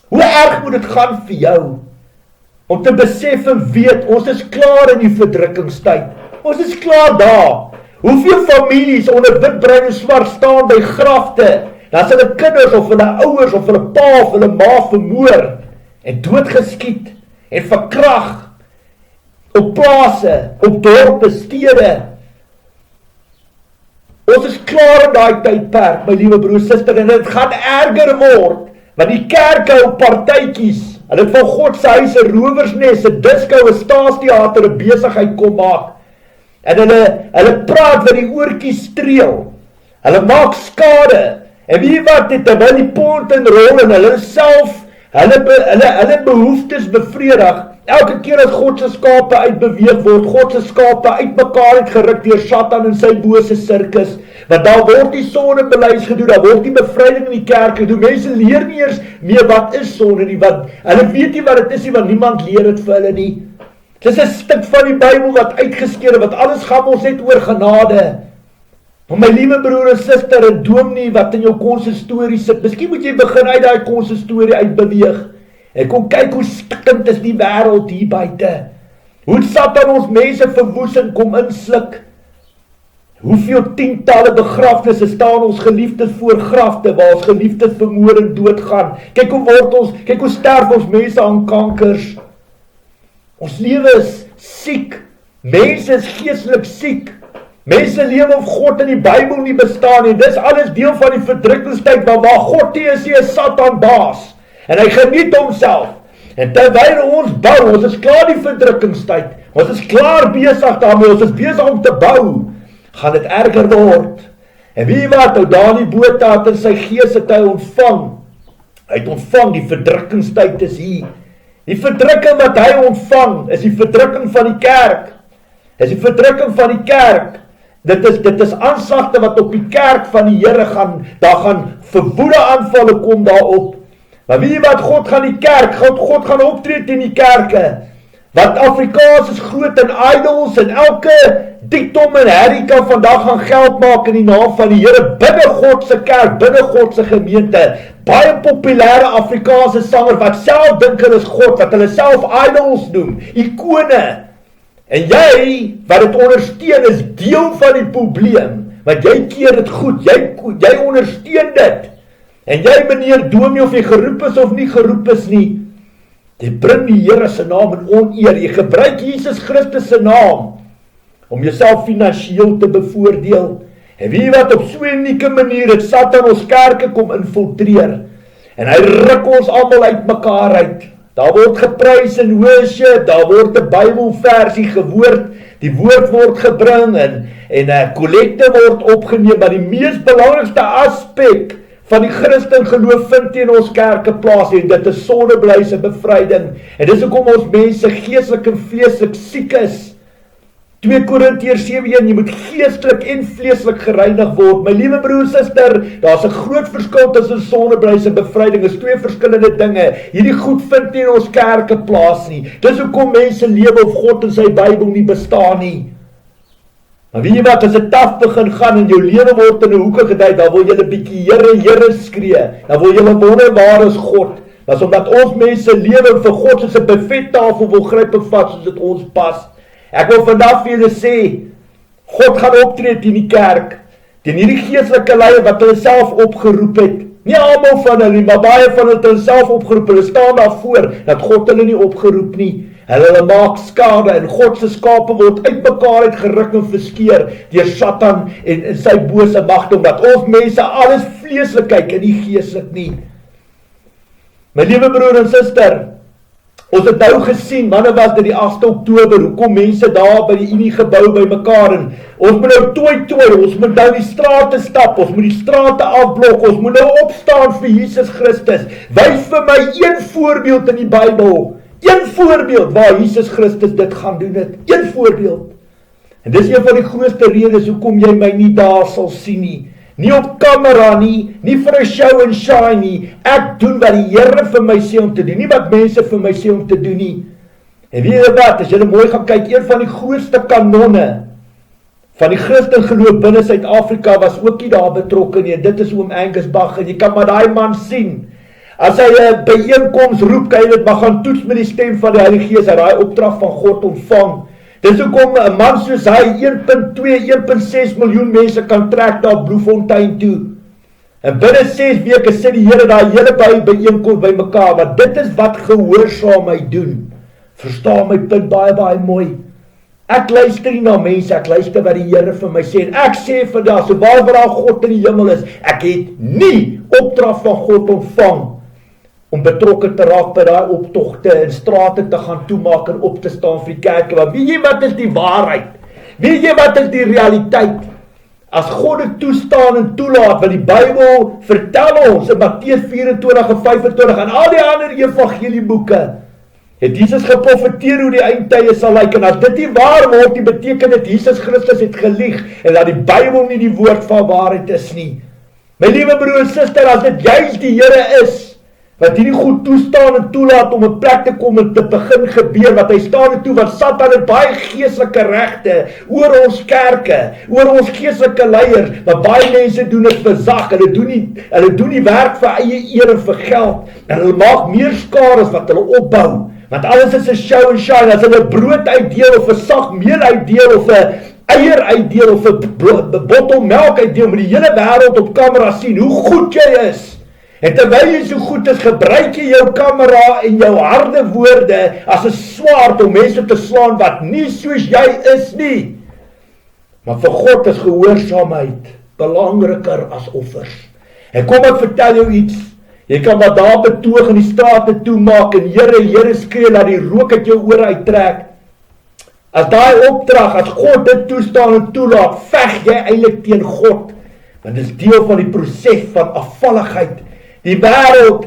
hoe erg moet dit gaan vir jou om te besef en weet, ons is klaar in die verdrukkingstyd. Ons is klaar daar. Hoeveel families onder wit, bruin en swart staan by grafte, dan is hulle kinders of hulle ouers of hulle pa of hulle ma vermoor en doodgeskiet en verkrag op plase, op dorpe, stede. Ons is klaar in daai tydperk, my liewe broer, suster, en dit gaan erger word, want die kerke hou partytjies, hulle het van God se huis 'n rowersnes, 'n disco, 'n staatsteater, 'n besigheid kom maak, en hulle praat wat die oortjies streel, hulle maak skade, en wie wat het terwyl die pond en rol, en hulle self, hulle behoeftes bevredig. Elke keer as God se skape uitbeweeg word, God se skape uitmekaar uitgeruk deur Satan en sy bose sirkus, want daar word die sondebeleid gedoen, daar word die bevryding in die kerk gedoen. Mense leer nie eers meer wat is sonde nie, want hulle weet nie wat dit is nie, want niemand leer dit vir hulle nie. Dit is 'n stuk van die Bybel wat uitgeskeer, wat alles gaan ons net oor genade. Maar my liewe broer en suster, en dominee wat in jou konsistorie sit, miskien moet jy begin uit daai konsistorie uitbeweeg. En kom kyk hoe stikkend is die wêreld hier buite. Hoe Satan ons mense verwoes en kom insluk. Hoeveel tientalle begrafnisse staan ons geliefdes voor grafte, waar ons geliefdes vermoor en doodgaan. Kyk hoe sterf ons mense aan kankers. Ons lewe is siek. Mense is geestelik siek. Mense lewe of God in die Bybel nie bestaan nie. Dis alles deel van die verdrukkingstyd, waar God is Satan baas. En hy geniet homself. En terwyl ons bou, ons is klaar die verdrukkingstyd, ons is klaar besig daarmee, ons is besig om te bou, gaan dit erger word. En wie wat, ou Dani Botha het in sy gees het hy ontvang. Hy het ontvang, die verdrukkingstyd is hier. Die verdrukking wat hy ontvang, is die verdrukking van die kerk. Is die verdrukking van die kerk. Dit is aanslagte wat op die kerk van die Here gaan, daar gaan verwoede aanvalle kom daarop. Maar weet jy wat, God gaan die kerk, God gaan optree teen die kerke. Want Afrikaans is groot in idols en elke Tom en Harry kan vandag gaan geld maak in die naam van die Here binne God se kerk, binne God se gemeente. Baie populêre Afrikaanse sanger wat self dink hulle is God, wat hulle self idols noem, ikone. En jy, wat dit ondersteun, is deel van die probleem, want jy keer dit goed, jy ondersteun dit. En jy meneer Domie, of jy geroep is of nie geroep is nie, jy bring die Here se naam in oneer, jy gebruik Jesus Christus se naam, om jouself finansiëel te bevoordeel. En weet jy wat, op so 'n unieke manier het Satan ons kerke kom infiltreer. En hy ruk ons almal uit mekaar uit. Daar word geprys in worship, daar word 'n Bybelversie gewoord, die woord word gebring en 'n kollekte word opgeneem, maar die mees belangrikste aspek van die Christen geloof vind in ons kerke plaas en dit is sondeblyse bevryding. En dis hoekom ons mense geestelik en vleeslik siek is. 2 Korintiërs 7:1, jy moet geestelik en vleeslik gereinig word. My liewe broer, suster, daar's 'n groot verskil tussen sondeblyse en bevryding. Dit is 2 verskillende dinge. Hierdie goed vind nie in ons kerke plaas nie. Dis hoekom mense lewe of God in sy Bybel nie bestaan nie. Maar weet jy wat, as dit taf begin gaan en jou lewe word in 'n hoeke gedui, dan wil jy 'n bietjie Here, Here skree. Dan wil jy wonder waar is God? Dis omdat ons mense lewe vir God soos 'n buffettafel wil gryp en vat soos dit ons pas. Ek wil vandag vir julle sê, God gaan optree teen die kerk, teen hierdie geestelike leiers wat hulle self opgeroep het. Nie almal van hulle nie, maar baie van hulle self opgeroep. Hulle staan daarvoor dat God hulle nie opgeroep nie. Hulle maak skade en God se skape word uitmekaar uitgeruk en verskeer deur Satan en sy bose magte, omdat ons mense alles vleeslik kyk en nie geestelik nie. My liewe broer en suster, ons het nou gesien, wanneer was dit die 8 Oktober, hoe kom mense daar by die Unie gebou by mekaar en ons moet nou tooi, ons moet nou die strate stap, ons moet die strate afblok, ons moet nou opstaan vir Jesus Christus. Wys vir my een voorbeeld in die Bybel, een voorbeeld waar Jesus Christus dit gaan doen het, een voorbeeld. En dis een van die grootste redes hoekom jy my nie daar sal sien nie. Nie op kamera nie, nie vir 'n show and shine nie. Ek doen wat die Here vir my sê om te doen, nie wat mense vir my sê om te doen nie. En weet jy wat, as jy mooi gaan kyk, een van die grootste kanonne van die Christen geloof binne Suid-Afrika was ook nie daar betrokke nie. Dit is oom Angus Bach en jy kan maar daai man sien. As hy 'n byeenkoms roep, kan jy dit maar gaan toets met die stem van die Heilige Gees, hy daai opdrag van God ontvang. Dis hoekom 'n man soos hy 1.2, 1.6 miljoen mense kan trek daar Bloemfontein toe. En binne 6 weke sit die Here daai hele byeenkoms bymekaar, want dit is wat gehoorsaamheid doen. Verstaan my punt baie mooi. Ek luister nie na mense, ek luister wat die Here vir my sê. En ek sê vandag, so waar God in die hemel is, ek het nie opdrag van God ontvang om betrokke te raak by daai optogte en strate te gaan toemaak en op te staan vir die kerke. Maar weet jy wat is die waarheid? Weet jy wat is die realiteit? As God dit toestaan en toelaat, want die Bybel vertel ons in Matteus 24 en 25 en al die ander evangelieboeke, het Jesus geprofeteer hoe die eindtye sal lyk. En as dit nie waar word, die beteken dat Jesus Christus het gelieg en dat die Bybel nie die woord van waarheid is nie. My liewe broer en suster, as dit juist die Here is wat hierdie goed toestaan en toelaat om 'n plek te kom en te begin gebeur, wat hy staan en toe, wat Satan het baie geestelike regte oor ons kerke, oor ons geestelike leiers, maar baie mense doen dit vir sag, hulle doen nie werk vir eie eer en vir geld, en hulle maak meer skade as wat hulle opbou, want alles is 'n show and shine. As hulle brood uitdeel of 'n sak meel uitdeel of 'n eier uitdeel of 'n bottel melk uitdeel, moet die hele wêreld op kamera sien hoe goed jy is. En terwyl jy so goed is, gebruik jy jou kamera en jou harde woorde as 'n swaard om mense te slaan wat nie soos jy is nie. Maar vir God is gehoorsaamheid belangriker as offers. En kom ek vertel jou iets, jy kan wat daar betoog in die strate toemaak en Here skree, laat die rook uit jou ore uittrek. As daai opdrag, as God dit toestaan en toelaat, veg jy eintlik teen God. Want dit is deel van die proses van afvalligheid. Die wêreld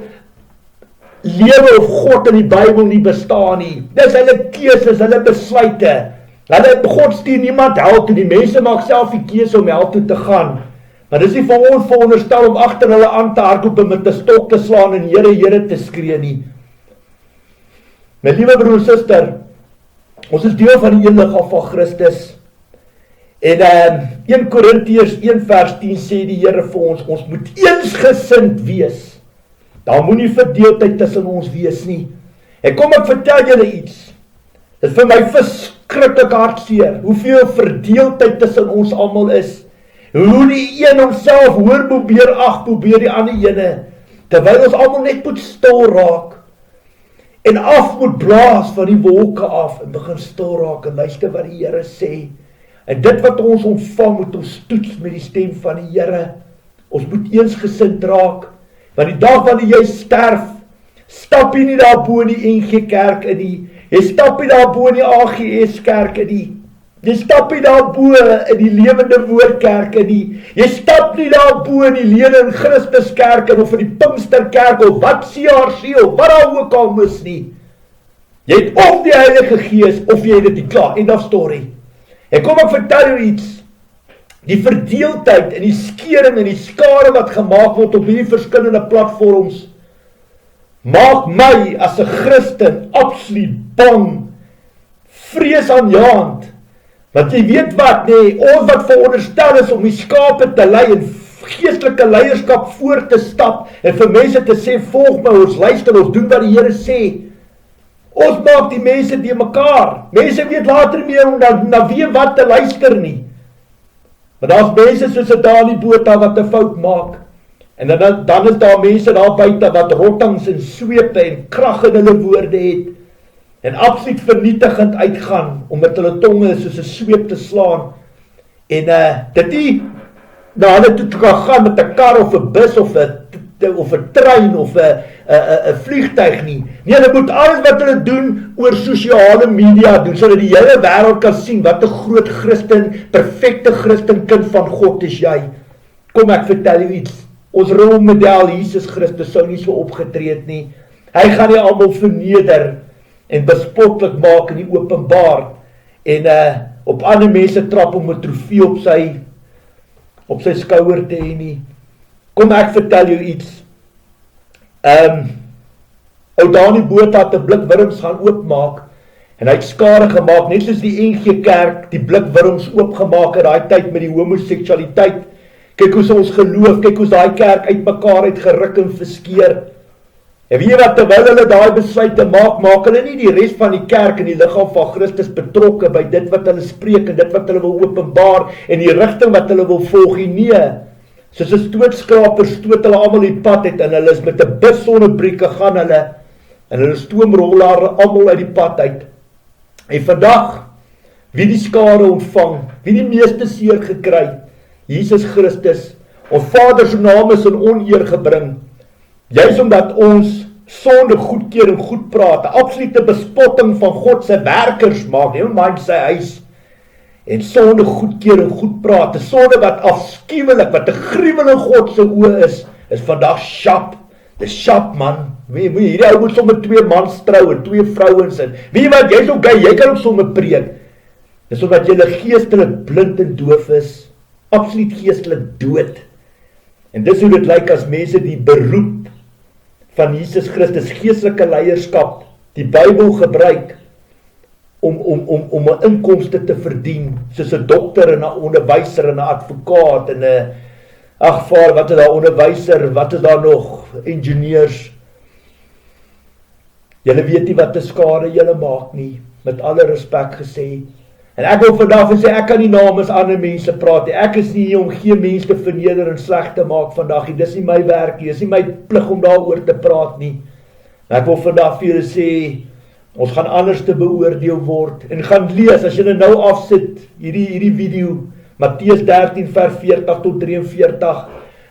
lewe of God in die Bybel nie bestaan nie. Dis hulle keuses, hulle besluite. God stuur niemand hel toe, die mense maak self die keuse om hel toe te gaan. Maar dis nie vir ons veronderstel om agter hulle aan te hardloop en met 'n stok te slaan en Here te skree nie. My liewe broer en suster, Ons is deel van die een liggaam van Christus. En 1 Korintiërs 1 vers 10 sê die Here vir ons, ons moet eensgesind wees. Daar moet nie verdeeldheid tussen ons wees nie. En kom ek vertel julle iets. Dit is vir my verskriklik hartseer, hoeveel verdeeldheid tussen ons almal is. Hoe die een homself hoor probeer die ander ene, terwyl ons almal net moet stil raak, en af moet blaas van die wolke af, en begin stil raak, en luister wat die Here sê, en dit wat ons ontvang, moet ons toets met die stem van die Here. Ons moet eensgesind raak, want die dag wanneer jy sterf, stap jy nie daar bo in die NG Kerk in die, jy stap nie daar bo in die AGS Kerk in die, jy stap nie daar bo in die Lewende Woord Kerk in die, jy stap nie daar bo in die Lede Christus Kerk in, of in die Pinkster Kerk, of wat CRC, of wat daar ook al mis nie. Jy het of die Heilige Gees, of jy het dit nie klaar, end of story. En kom ek vertel jou iets, die verdeeldheid en die skering en die skade wat gemaak word op hierdie verskillende platforms, maak my as 'n Christen absoluut bang, vreesaanjaend. Want jy weet wat, nee, ons wat veronderstel is om die skape te lei en geestelike leierskap voor te stap en vir mense te sê, volg my, ons luister, ons doen wat die Here sê. Ons maak die mense die mekaar. Mense weet later meer om na wie wat te luister nie. Maar daar's mense soos 'n Dani Botha wat 'n fout maak. En dan is daar mense daar buite wat rottings en swepe en krag in hulle woorde het. En absoluut vernietigend uitgaan, omdat hulle tonge soos 'n sweep te slaan. En dit nie na hulle toe kan gaan met 'n kar of 'n bus of 'n trein of 'n vliegtuig nie. Nee, hulle moet alles wat hulle doen oor sosiale media doen, sodat die hele wêreld kan sien wat 'n groot Christen, perfekte Christen, kind van God is jy. Kom ek vertel jou iets. Ons rolmodel Jesus Christus sou nie so opgetree het nie. Hy gaan nie almal verneder en bespotlik maak in die openbaar en op ander mense trap om 'n trofee op sy skouer te hê nie. Kom ek vertel jou iets. Ou Dani Botha het 'n blik wurms gaan oopmaak en hy het skade gemaak, net soos die NG Kerk die blik wurms oopgemaak het daai tyd met die homoseksualiteit. Kyk hoe ons geloof, kyk hoe daai kerk uitmekaar het geruk en verskeer. En weet jy wat, terwyl hulle daai besluite maak hulle nie die res van die kerk en die liggaam van Christus betrokke by dit wat hulle spreek en dit wat hulle wil openbaar en die rigting wat hulle wil volg nie. Nee, soos 'n stootskraper stoot hulle almal die pad uit en hulle is met 'n bus sonnebrieke gaan hulle en hulle stoomrollare almal uit die pad uit. En vandag, wie die skade ontvang, wie die meeste seer gekry, Jesus Christus, ons Vader se naam is in oneer gebring, juis omdat ons sonde goedkeur en goed praat, 'n absolute bespotting van God se werkers maak, nie mind sy huis, en sonde goedkeur en goed praat, 'n sonde wat afskuwelik, wat 'n gruwel in God se oë is vandag sharp, dis sharp man, hierdie ou moet sommer 2 mans trou en 2 vrouens in, weet jy wat, jy's okay, jy kan ook sommer preek, dis omdat jy geestelik blind en doof is, absoluut geestelik dood. En dis hoe dit lyk as mense die beroep van Jesus Christus, geestelike leierskap, die Bybel gebruik om 'n inkomste te verdien, soos 'n dokter en 'n onderwyser en 'n advokaat en 'n wat is daar onderwyser, wat is daar nog ingenieurs. Julle weet nie wat 'n skade julle maak nie, met alle respek gesê. En ek wil vandag sê, ek kan nie namens ander mense praat nie. Ek is nie hier om geen mens te verneder en sleg te maak vandag nie. Dis nie my werk nie, dis nie my plig om daaroor te praat nie. En ek wil vandag vir julle sê, ons gaan anders te beoordeel word. En gaan lees, as julle nou afsit, hierdie video, Matteus 13 vers 40 tot 43,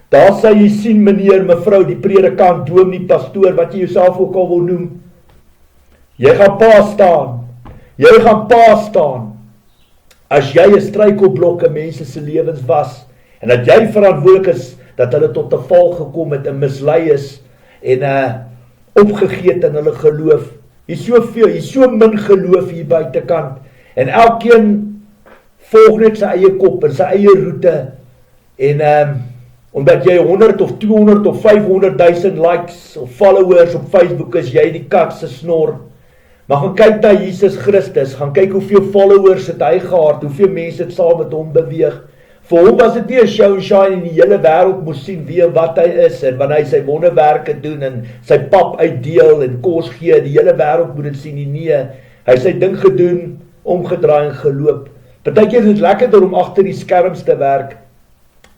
daar sal jy sien meneer, mevrou, die predikant, dominee, pastoor, wat jy jouself ook al wil noem. Jy gaan pa staan, as jy 'n struikelblok in mense se lewens was, en dat jy verantwoordelik is, dat hulle tot 'n val gekom het, en mislei is, en opgegeet in hulle geloof, hier so min geloof hier buitekant, en elkeen volg net sy eie kop, en sy eie roete, en omdat jy 100 of 200 of 500.000 likes, of followers op Facebook, is jy die kat se snor, Maar gaan kyk na Jesus Christus, gaan kyk hoeveel followers het hy gehad, hoeveel mense het saam met hom beweeg. Vir hom was dit nie 'n show and shine en die hele wêreld moes sien wie en wat hy is en wanneer hy sy wonderwerke doen en sy pap uitdeel en kos gee, die hele wêreld moet dit sien. Nee, hy het sy ding gedoen, omgedraai en geloop. Partykeer is dit lekkerder om agter die skerms te werk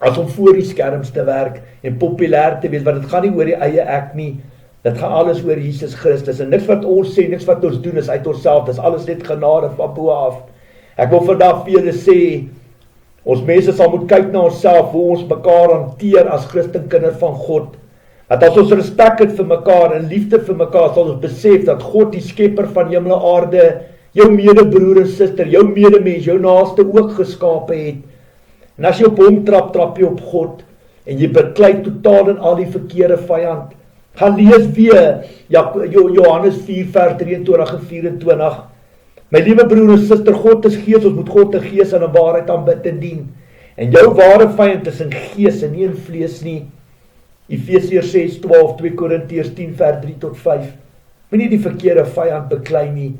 as om voor die skerms te werk en populêr te wees, want dit gaan nie oor die eie ek nie. Dit gaan alles oor Jesus Christus en niks wat ons sê, niks wat ons doen is uit onsself, dis alles net genade van bo af. Ek wil vandag vir julle sê, ons mense sal moet kyk na onsself, hoe ons mekaar hanteer as Christenkinders van God. Dat as ons respek het vir mekaar en liefde vir mekaar, sal ons besef dat God die skepper van hemel en aarde, jou medebroer en suster, jou medemens, jou naaste ook geskape het. En as jy op hom trap, trap jy op God. En jy beklei totaal in al die verkeerde vyand. Gaan lees weer Johannes 4 vers 23 en 24. My liewe broer en suster, God is gees, ons moet God in gees en in waarheid aanbid en dien. En jou ware vyand is in gees en nie in vlees nie. Efesiërs 6:12, 2 Korintiërs 10 vers 3 tot 5. Moenie die verkeerde vyand beklei nie.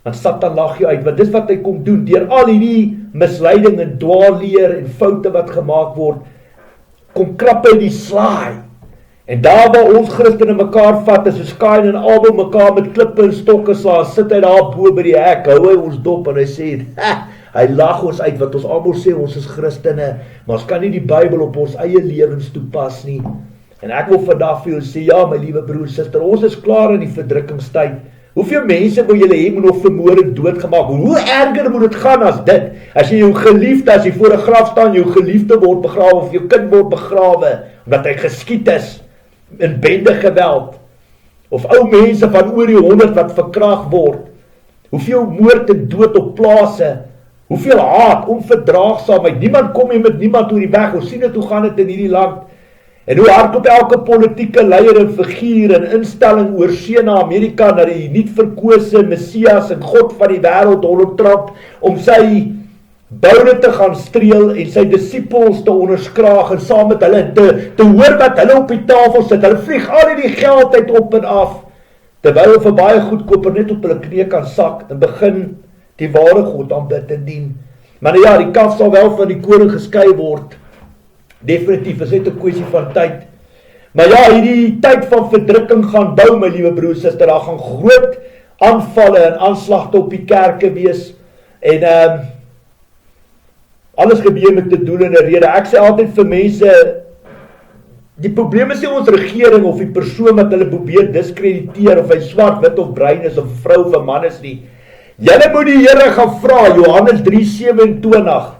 Want Satan lag jou uit, want dis wat hy kom doen, deur al hierdie misleiding en dwaalleer en foute wat gemaak word, kom krap hy die slaai. En daar waar ons Christene mekaar vat, is soos Kain en Abel mekaar met klippe en stokke slaan, sit hy daar bo by die hek, hou hy ons dop en hy sê, hy lag ons uit, wat ons almal sê, ons is Christene, maar ons kan nie die Bybel op ons eie lewens toepas nie. En ek wil vandag vir julle sê, ja my liewe broer, suster, ons is klaar in die verdrukkingstyd. Hoeveel mense wil julle hê moet nog vermoor en doodgemaak? Hoe erger moet dit gaan as dit? As jy jou geliefde, as jy voor 'n graf staan, jou geliefde word begrawe of jou kind word begrawe, omdat hy geskiet is in bende geweld, of ou mense van oor die 100 wat verkragt word, hoeveel moord en dood op plase, hoeveel haat, onverdraagsaamheid, niemand kom nie met niemand oor die weg, ons sien dit, hoe gaan dit in hierdie land, en hoe hardloop elke politieke leier en figuur en instelling oor see na Amerika, na die nie verkose Messias en God van die wêreld, Donald Trump, om sy boude te gaan streel en sy disippels te onderskraag en saam met hulle te hoor wat hulle op die tafel sit. Hulle vlieg al die geld uit op en af, terwyl hulle vir baie goedkoper net op hulle knie kan sak en begin die ware God aanbid en dien. Maar ja, die kaf sal wel van die koring geskei word. Definitief, is net 'n kwessie van tyd. Maar ja, hierdie tyd van verdrukking gaan bou, my liewe broer, suster, daar gaan groot aanvalle en aanslagte op die kerke wees. En alles gebeur met 'n doel en 'n rede. Ek sê altyd vir mense, die probleem is nie ons regering of die persoon wat hulle probeer diskrediteer, of hy swart, wit of bruin is, of vrou of 'n man is nie. Julle moet die Here gaan vra, Johannes 3:27.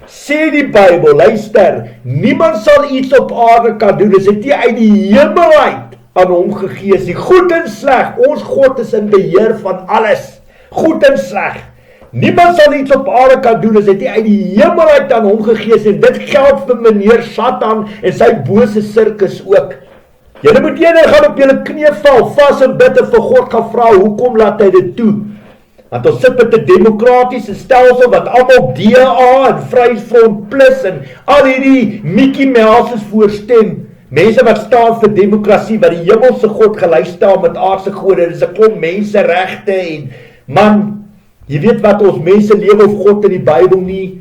Sê die Bybel, luister, niemand sal iets op aarde kan doen, as dit nie uit die hemel uit aan hom gegee is, die goed en sleg, ons God is in beheer van alles, goed en sleg, niemand sal iets op aarde kan doen, as dit nie uit die hemel uit aan hom gegee is, en dit geld vir meneer Satan en sy bose sirkus ook. Julle moet eendag gaan op julle knie val, vas en bid en vir God gaan vra, hoekom laat hy dit toe? Want ons sit met 'n demokratiese stelsel wat almal DA en Vryheidsfront Plus en al hierdie Mickey Mouses voorstem. Mense wat staan vir demokrasie, wat die hemelse God gelei staan met aardse gode, dis 'n klomp menseregte en man, jy weet wat, ons mense lewe of God in die Bybel nie,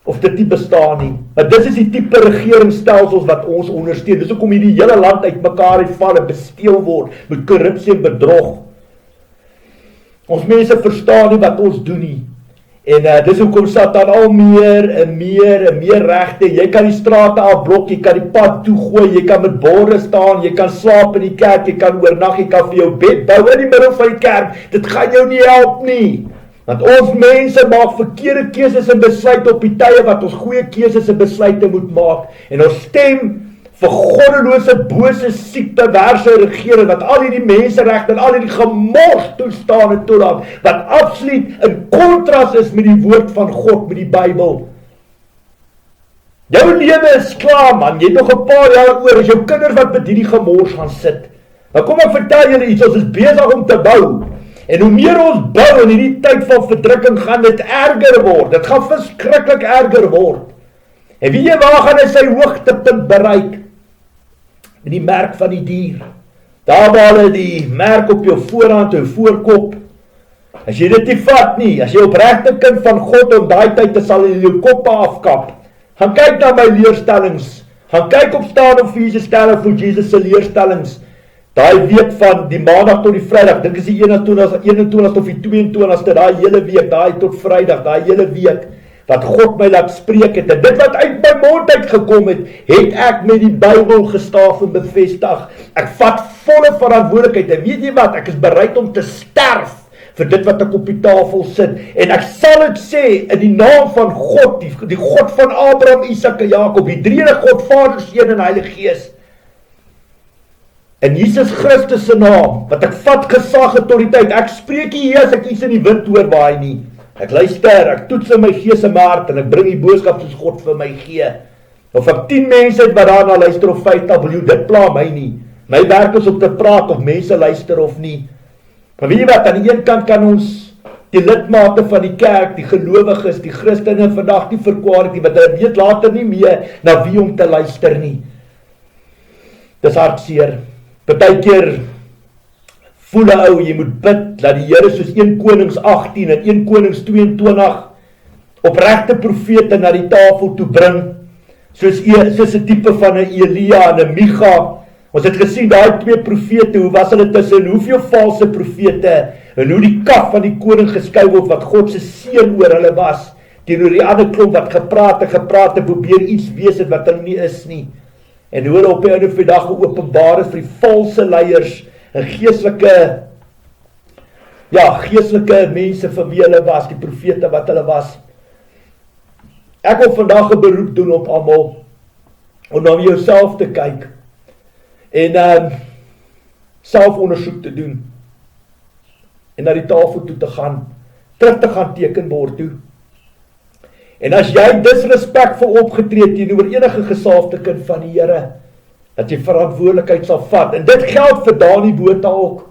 of dit nie bestaan nie. Maar dis is die tipe regeringsstelsels wat ons ondersteun. Dis hoekom hierdie hele land uitmekaar uitval en besteel word met korrupsie en bedrog. Ons mense verstaan nie wat ons doen nie. En dis hoekom Satan al meer en meer regte. Jy kan die strate afblok, jy kan die pad toegooi, jy kan met borde staan, jy kan slaap in die kerk, jy kan oornag, jy kan vir jou bed bou in die middel van die kerk. Dit gaan jou nie help nie. Want ons mense maak verkeerde keuses en besluite op die tye wat ons goeie keuses en besluite moet maak. En ons stem vir goddelose, bose, siek, perverse regering, wat al hierdie menseregte en al hierdie gemors toestaan en toelaat, wat absoluut in kontras is met die woord van God, met die Bybel. Jou lewe is klaar, man, jy het nog 'n paar jaar oor, as jou kinders wat met hierdie gemors gaan sit. Nou kom ek vertel julle iets, ons is besig om te bou, en hoe meer ons bou in hierdie tyd van verdrukking, gaan dit erger word, dit gaan verskriklik erger word. En weet jy waar gaan hy sy hoogtepunt bereik? In die merk van die dier. Daar waar hulle die merk op jou voorhand, jou voorkop, As jy dit nie vat nie, as jy opregte kind van God om daai tyd te sal jy jou koppe afkap. Gaan kyk na my leerstellings. Gaan kyk op staan of Jesus stelling vir Jesus se leerstellings. Daai week van die maandag tot die Vrydag, dink is die 21 of die 22ste, daai hele week, daai tot Vrydag, daai hele week wat God my laat spreek het. En dit wat uit my mond uit gekom het ek met die Bybel gestaaf en bevestig. Ek vat volle verantwoordelikheid. En weet jy wat? Ek is bereid om te sterf vir dit wat ek op die tafel sit. En ek sal dit sê in die naam van God, die God van Abraham, Isak en Jakob, die drie-enige God, Vader, Seun en Heilige Gees. In Jesus Christus se naam, wat ek vat gesag en autoriteit. Ek spreek hier as ek iets in die wind hoor waai nie. Ek luister, ek toets in my gees en my hart en ek bring die boodskap soos God vir my gee. Of ek 10 mense het wat daarna luister of 50, dit pla my nie. My werk is om te praat of mense luister of nie. Maar weet jy wat, aan die een kant kan ons die lidmate van die kerk, die gelowiges, die Christene vandag nie verkwaad nie, want hulle weet later nie meer na wie om te luister nie. Dis hartseer. Partykeer voel 'n ou, jy moet bid, dat die Here soos 1 Konings 18 en 1 Konings 22 opregte profete na die tafel toe bring, soos 'n tipe van 'n Elia en 'n Micha. Ons het gesien daai 2 profete, hoe was hulle tussen hoeveel valse profete, en hoe die kaf van die koning geskei word, wat God se seën oor hulle was, teenoor die ander klomp wat gepraat en probeer iets wees het wat hulle nie is nie. En hoe hulle op die einde van die dag geopenbaar is vir die valse leiers, en geestelike mense vir wie hulle was, die profete wat hulle was. Ek wil vandag 'n beroep doen op almal, om na jouself te kyk, en selfondersoek te doen, en na die tafel toe te gaan, terug te gaan tekenbord toe. En as jy disrespekvol opgetree teenoor enige gesalfde kind van die Here, dat jy verantwoordelikheid sal vat. En dit geld vir Dani Botha ook.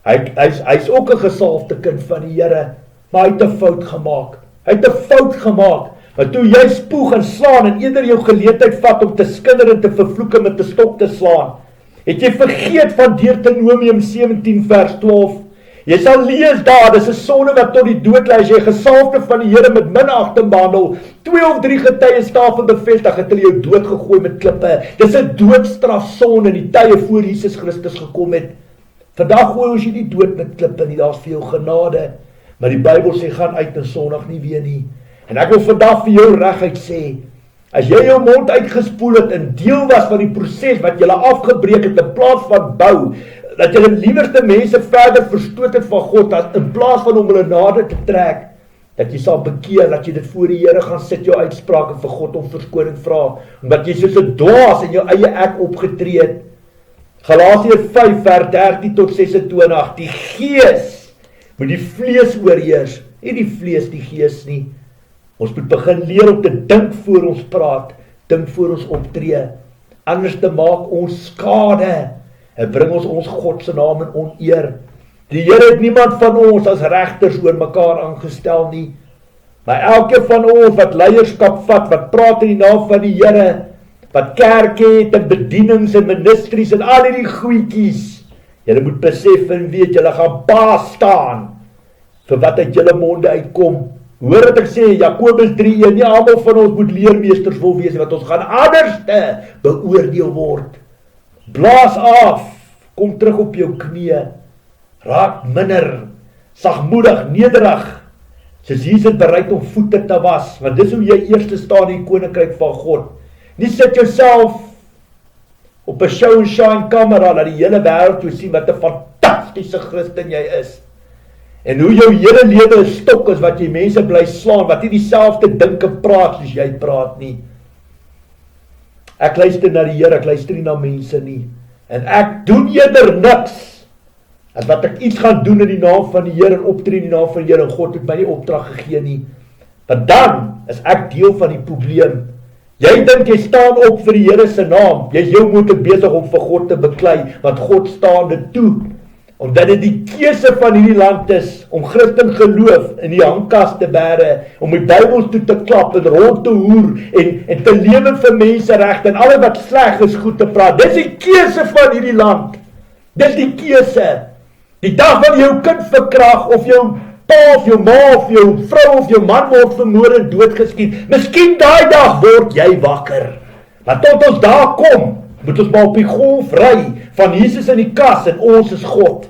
Hy's ook 'n gesalfde kind van die Here, maar hy het 'n fout gemaak. Maar toe jy spoeg en slaan en eerder jou geleentheid vat om te skinder en te vervloek en met 'n stok te slaan, het jy vergeet van Deuteronomium 17 vers 12. Jy sal lees daar, dis 'n sonde wat tot die dood lei, as jy gesalfde van die Here met minagting behandel, 2 of 3 getuies daarvan bevestig, het hulle jou doodgegooi met klippe. Dis 'n doodstraf sonde in die tye voor Jesus Christus gekom het. Vandag gooi ons jy nie dood met klippe nie, daar's vir jou genade. Maar die Bybel sê, gaan uit en sondig nie weer nie. En ek wil vandag vir jou reguit sê, as jy jou mond uitgespoel het en deel was van die proses wat jy afgebreek het in plaas van bou, dat jy die liewerste mense verder verstoot het van God, in plaas van om hulle nader te trek, dat jy sal bekeer, dat jy dit voor die Here gaan sit, jou uitspraak en vir God om verskoning vra, omdat jy soos 'n dwaas in jou eie ek opgetree het. Galasiërs 5 vers 13 tot 26, die gees moet die vlees oorheers, nie die vlees die gees nie. Ons moet begin leer om te dink voor ons praat, dink voor ons optree, anders te maak ons skade, en bring ons God se naam in oneer. Die Here het niemand van ons as regters oor mekaar aangestel nie, maar elke van ons wat leierskap vat, wat praat in die naam van die Here, wat kerk het en bedienings en ministries en al die goedjies, julle moet besef en weet, julle gaan baas staan vir wat uit julle monde uitkom. Hoor wat ek sê, Jakobus 3:1, nie almal van ons moet leermeesters wil wees, want ons gaan anders beoordeel word. Blaas af, kom terug op jou knieë, raak minder, sagmoedig, nederig, soos Jesus bereid om voete te was, want dis hoe jy eers staan in die koninkryk van God. Nie sit jouself op 'n show and shine kamera, dat die hele wêreld jou sien wat 'n fantastiese Christen jy is. En hoe jou hele lewe 'n stok is wat jy mense bly slaan, wat nie dieselfde dink en praat soos jy praat nie. Ek luister na die Here, ek luister nie na mense nie. En ek doen eerder niks, as wat ek iets gaan doen in die naam van die Here en optree in die naam van die Here, en God het my nie opdrag gegee nie. Want dan is ek deel van die probleem. Jy dink jy staan op vir die Here se naam, jy is jou moed besig om vir God te beklei, want God staan dit toe. Omdat dit die keuse van hierdie land is, om Christen geloof in die hangkas te bære, om die Bybels toe te klap en rond te hoer, en te lewe vir menseregte, en alles wat sleg is goed te praat. Dis die keuse van hierdie land. Dis die keuse. Die dag wanneer jou kind verkrag, of jou pa of jou ma of jou vrou of jou man word vermoor en doodgeskiet. Miskien daai dag word jy wakker. Maar tot ons daar kom, moet ons maar op die golf ry van Jesus in die kas en ons is God.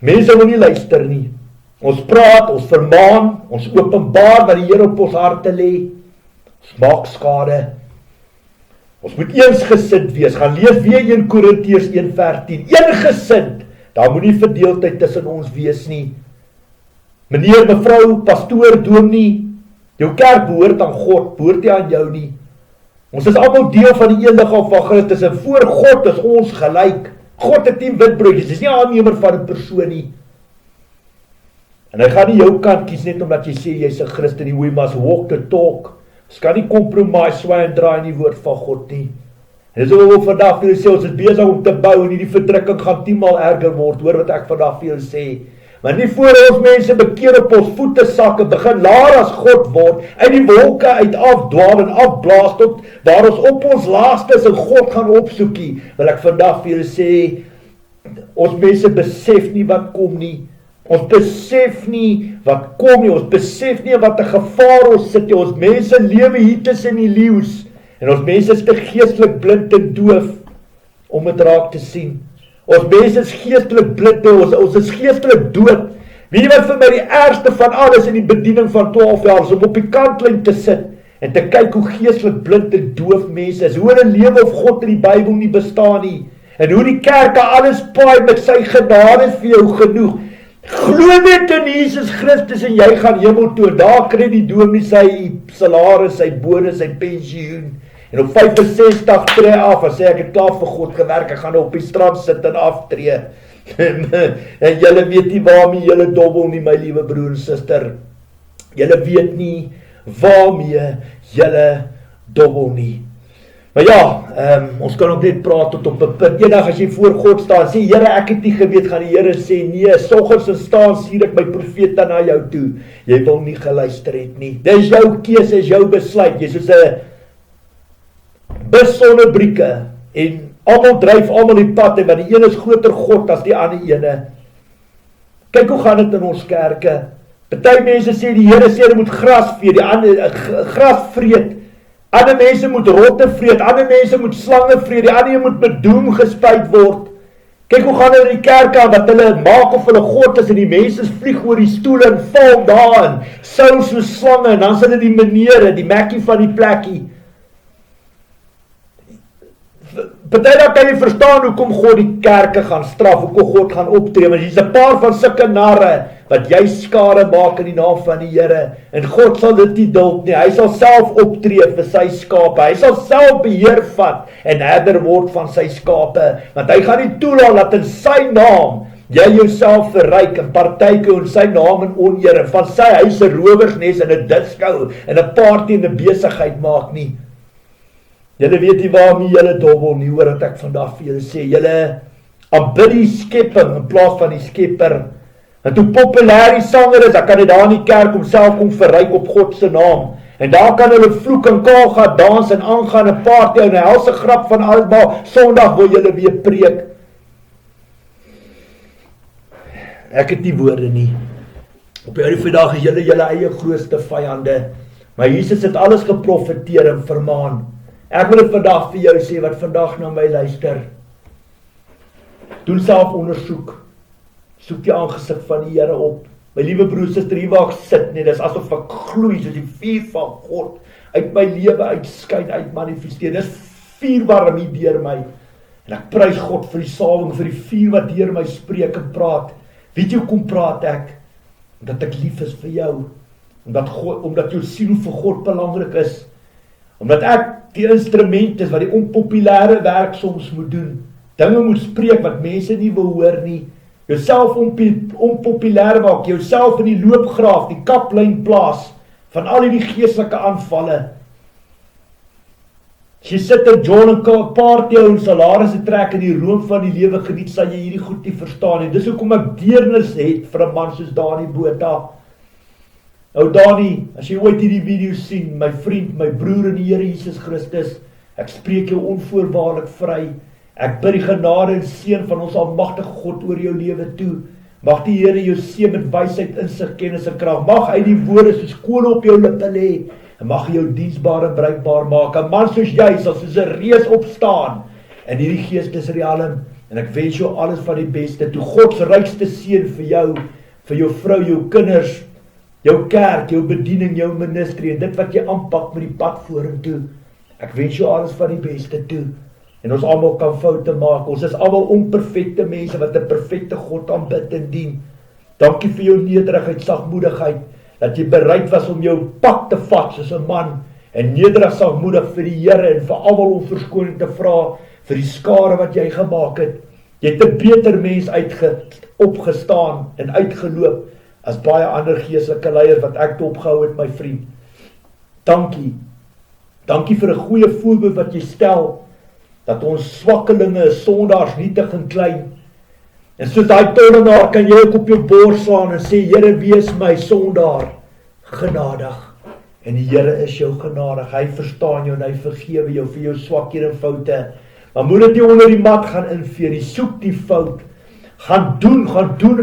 Mense wil nie luister nie. Ons praat, ons vermaan, ons openbaar wat die Here op ons harte lê. Ons maak skade. Ons moet eensgesind wees. Gaan lees weer 1 Korintiërs 1:14. Eensgesind. Daar moet nie verdeeldheid tussen ons wees nie. Meneer, mevrou, pastoor, dominee, jou kerk behoort aan God, behoort nie aan jou nie. Ons is almal deel van die een liggaam van Christus en voor God is ons gelyk. God het nie witbroodjies, dis nie aannemer van 'n persoon nie. En hy gaan nie jou kant kies net omdat jy sê jy's 'n Christen, we must walk the talk. Ons kan nie compromise, swaai en draai in die woord van God nie. En dis wat ek vandag vir julle sê, ons is besig om te bou en hierdie verdrukking gaan 10 maal erger word, hoor wat ek vandag vir julle sê. Maar nie voor ons mense bekeer op ons voete sakke, begin laer as God word, uit die wolke uit afdwaal en afblaas tot waar ons op ons laagste is en God gaan opsoekie, wil ek vandag vir julle sê, ons mense besef nie wat kom nie, ons besef nie wat kom nie, ons besef nie wat 'n gevaar ons sit nie, ons mense lewe hier tussen die leeu's, en ons mense is te geestelik blind en doof, om het raak te sien. Ons mense is geestelik blind, ons is geestelik dood. Weet jy wat vir my die ergste van alles in die bediening van 12 jaar is, om op die kantlyn te sit, en te kyk hoe geestelik blind en doof mense is, hoe hulle lewe of God in die Bybel nie bestaan nie, en hoe die kerke alles paai met sy genade is vir jou genoeg. Glo net in Jesus Christus en jy gaan hemel toe, en daar kry die dominee sy salaris, sy bonus, sy pensioen, en op 65 tree af, en sê ek het klaar vir God gewerk, ek gaan nou op die strand sit en aftree, en julle weet nie waarmee julle dobbel nie, my liewe broer en suster, julle weet nie waarmee julle dobbel nie. Maar ja, ons kan ook net praat tot op 'n punt. Eendag as jy voor God staan, sê Here, ek het nie geweet, gaan die Here sê, nee, soggens en staan stuur ek my profete na jou toe. Jy wil nie geluister het nie. Dis jou keuse, is jou besluit. Jy's soos 'n bus sonder brieke en almal dryf almal die pad, en maar die een is groter God as die ander ene. Kyk hoe gaan dit in ons kerke. Party mense sê die Here sê hulle moet gras vee, die ander gras vreet. Ander mense moet rotte vreet, ander mense moet slange vreet, die ander moet met doem gespuit word. Kyk hoe gaan hulle in die kerk aan, wat hulle maak of hulle God is, en die mense vlieg oor die stoele en val daarin, sou soos slange, en dan is hulle die menere, die mekkie van die plekkie. Partydag kan jy verstaan hoekom God die kerke gaan straf, hoekom God gaan optree, want hier's 'n paar van sulke narre, wat jy skade maak in die naam van die Here, en God sal dit nie duld nie, hy sal self optree vir sy skape, hy sal self beheer vat, en herder word van sy skape, want hy gaan nie toelaat dat in sy naam, jy jouself verryk, en partyke in sy naam en oneer, en van sy huis 'n rowersnes, en 'n disco, en 'n party en 'n besigheid maak nie. Julle weet nie waarmee julle dobbel nie, hoor wat ek vandag vir julle sê, julle aanbid die skepping in plaas van die skepper, en hoe populêr die sanger is, dan kan hy daar in die kerk homself kom verryk op God se naam, en daar kan hulle vloek en kaal gaan dans en aangaan en party en 'n helse grap van almal, Sondag wil julle weer preek. Ek het nie woorde nie. Op hierdie vandag is julle eie grootste vyande, maar Jesus het alles geprofeteer en vermaan. Ek wil dit vandag vir jou sê, wat vandag na my luister. Doen self ondersoek. Soek die aangesig van die Here op. My liewe broer, suster, hier waar ek sit, nee, dis asof ek gloei, soos die vuur van God, uit my lewe uitskyn, uit manifesteer. Dis vuur warm hier deur my. En ek prys God vir die salwing, vir die vuur wat deur my spreek en praat. Weet jy hoekom praat ek? Omdat ek lief is vir jou. Omdat jou siel vir God belangrik is. Omdat ek die instrument is wat die onpopulêre werk soms moet doen. Dinge moet spreek wat mense nie wil hoor nie. Jouself onpopulêr maak, jouself in die loopgraaf, die kaplyn plaas van al die geestelike aanvalle. As jy sit in John en party en salarisse trek in die room van die lewe geniet, sal jy hierdie goed nie verstaan nie. Dis hoekom ek deernis het vir 'n man soos Dani Botha. Nou Dani, as jy ooit hierdie video sien, my vriend, my broer in die Here Jesus Christus, ek spreek jou onvoorwaardelik vry. Ek bid die genade en seën van ons almagtige God oor jou lewe toe. Mag die Here jou seën met wysheid, insig, kennis en krag. Mag hy die woorde soos kool op jou lippe lê. En mag hy jou diensbaar en bruikbaar maak. 'n Man soos jy sal soos 'n reus opstaan in hierdie geestesrealm. En ek wens jou alles van die beste. Toe God se rykste seën vir jou vrou, jou kinders, jou kerk, jou bediening, jou ministry en dit wat jy aanpak met die pad vorentoe. Ek wens jou alles van die beste toe. En ons almal kan foute maak. Ons is almal onperfekte mense wat 'n perfekte God aanbid en dien. Dankie vir jou nederigheid, sagmoedigheid, dat jy bereid was om jou pad te vat soos 'n man en nederig sagmoedig vir die Here en vir almal om verskoning te vra vir die skade wat jy gemaak het. Jy het 'n beter mens opgestaan en uitgeloop as baie ander geestelike leiers wat ek opgehou het, my vriend. Dankie. Dankie vir 'n goeie voorbeeld wat jy stel, dat ons swakkelinge, sondaars, nietig en klein. En soos daai tollenaar kan jy ook op jou bors slaan en sê, Here, wees my sondaar genadig. En die Here is jou genadig. Hy verstaan jou en hy vergewe jou vir jou swakhede en foute. Maar moet dit nie onder die mat gaan inveer nie. Soek die fout. Gaan doen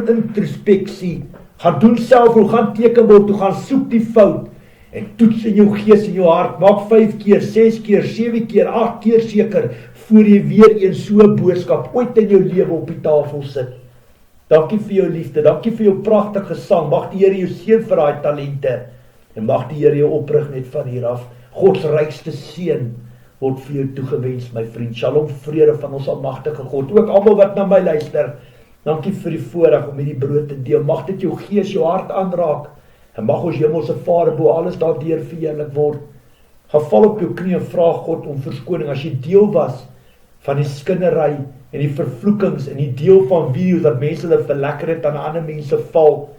introspeksie. Gaan doen selfrou, gaan tekenbord toe, gaan soek die fout. En toets in jou gees en jou hart. Maak 5 keer, 6 keer, 7 keer, 8 keer seker, voor jy weer een so boodskap ooit in jou lewe op die tafel sit. Dankie vir jou liefde, dankie vir jou pragtige sang. Mag die Here jou seën vir daai talente. En mag die Here jou oprig net van hier af. Gods rykste seën word vir jou toegewens, my vriend. Shalom, vrede van ons almagtige God. Ook almal wat na my luister. Dankie vir die voorreg om hierdie brood te deel. Mag dit jou gees, jou hart aanraak. En mag ons hemelse Vader bo alles daardeur verheerlik word. Gaan val op jou knie en vra God om verskoning as jy deel was van die skinnery en die vervloekings en die deel van video's dat mense hulle verlekker het aan ander mense val,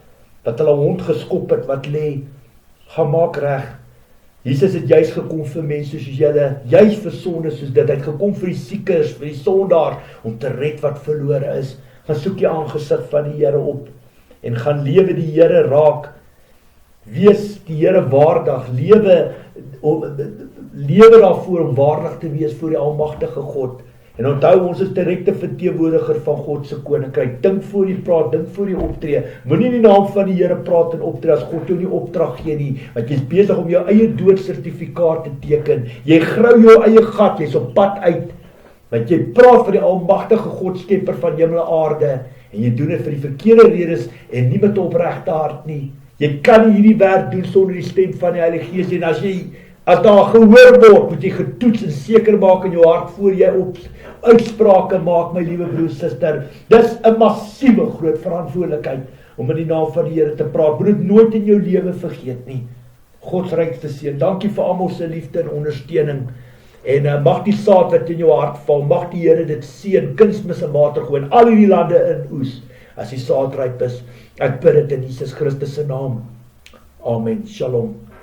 dat hulle hond geskop het wat lê. Gaan maak reg. Jesus het juist gekom vir mense soos julle, juist vir sondes soos dit. Hy het gekom vir die siekes, vir die sondaar, om te red wat verlore is. Gaan soek jy aangesig van die Here op en gaan lewe die Here raak. Wees die Here waardig, lewe daarvoor om waardig te wees voor die almagtige God. En onthou, ons is direkte verteenwoordiger van God se koninkryk. Dink voor jy praat, dink voor jy optree. Moenie in die naam van die Here praat en optree as God jou nie opdrag gee nie, want jy is besig om jou eie doodsertifikaat te teken. Jy grou jou eie gat, jy's op pad uit. Want jy praat vir die almagtige God, skepper van hemel en aarde, en jy doen dit vir die verkeerde redes en nie met 'n opregte hart nie. Jy kan nie hierdie werk doen sonder die stem van die Heilige Gees en as daar gehoor word, moet jy getoets en seker maak in jou hart voor jy uitsprake maak, my liewe broer, suster. Dis 'n massiewe groot verantwoordelikheid om in die naam van die Here te praat. Moet dit nooit in jou lewe vergeet nie. Gods rykste seën. Dankie vir almal se liefde en ondersteuning. En mag die saad wat in jou hart val, mag die Here dit seën, kunsmis en water gooi in al hierdie lande in oes, as die saad ryp is. Ek bid dit in Jesus Christus se naam. Amen. Shalom.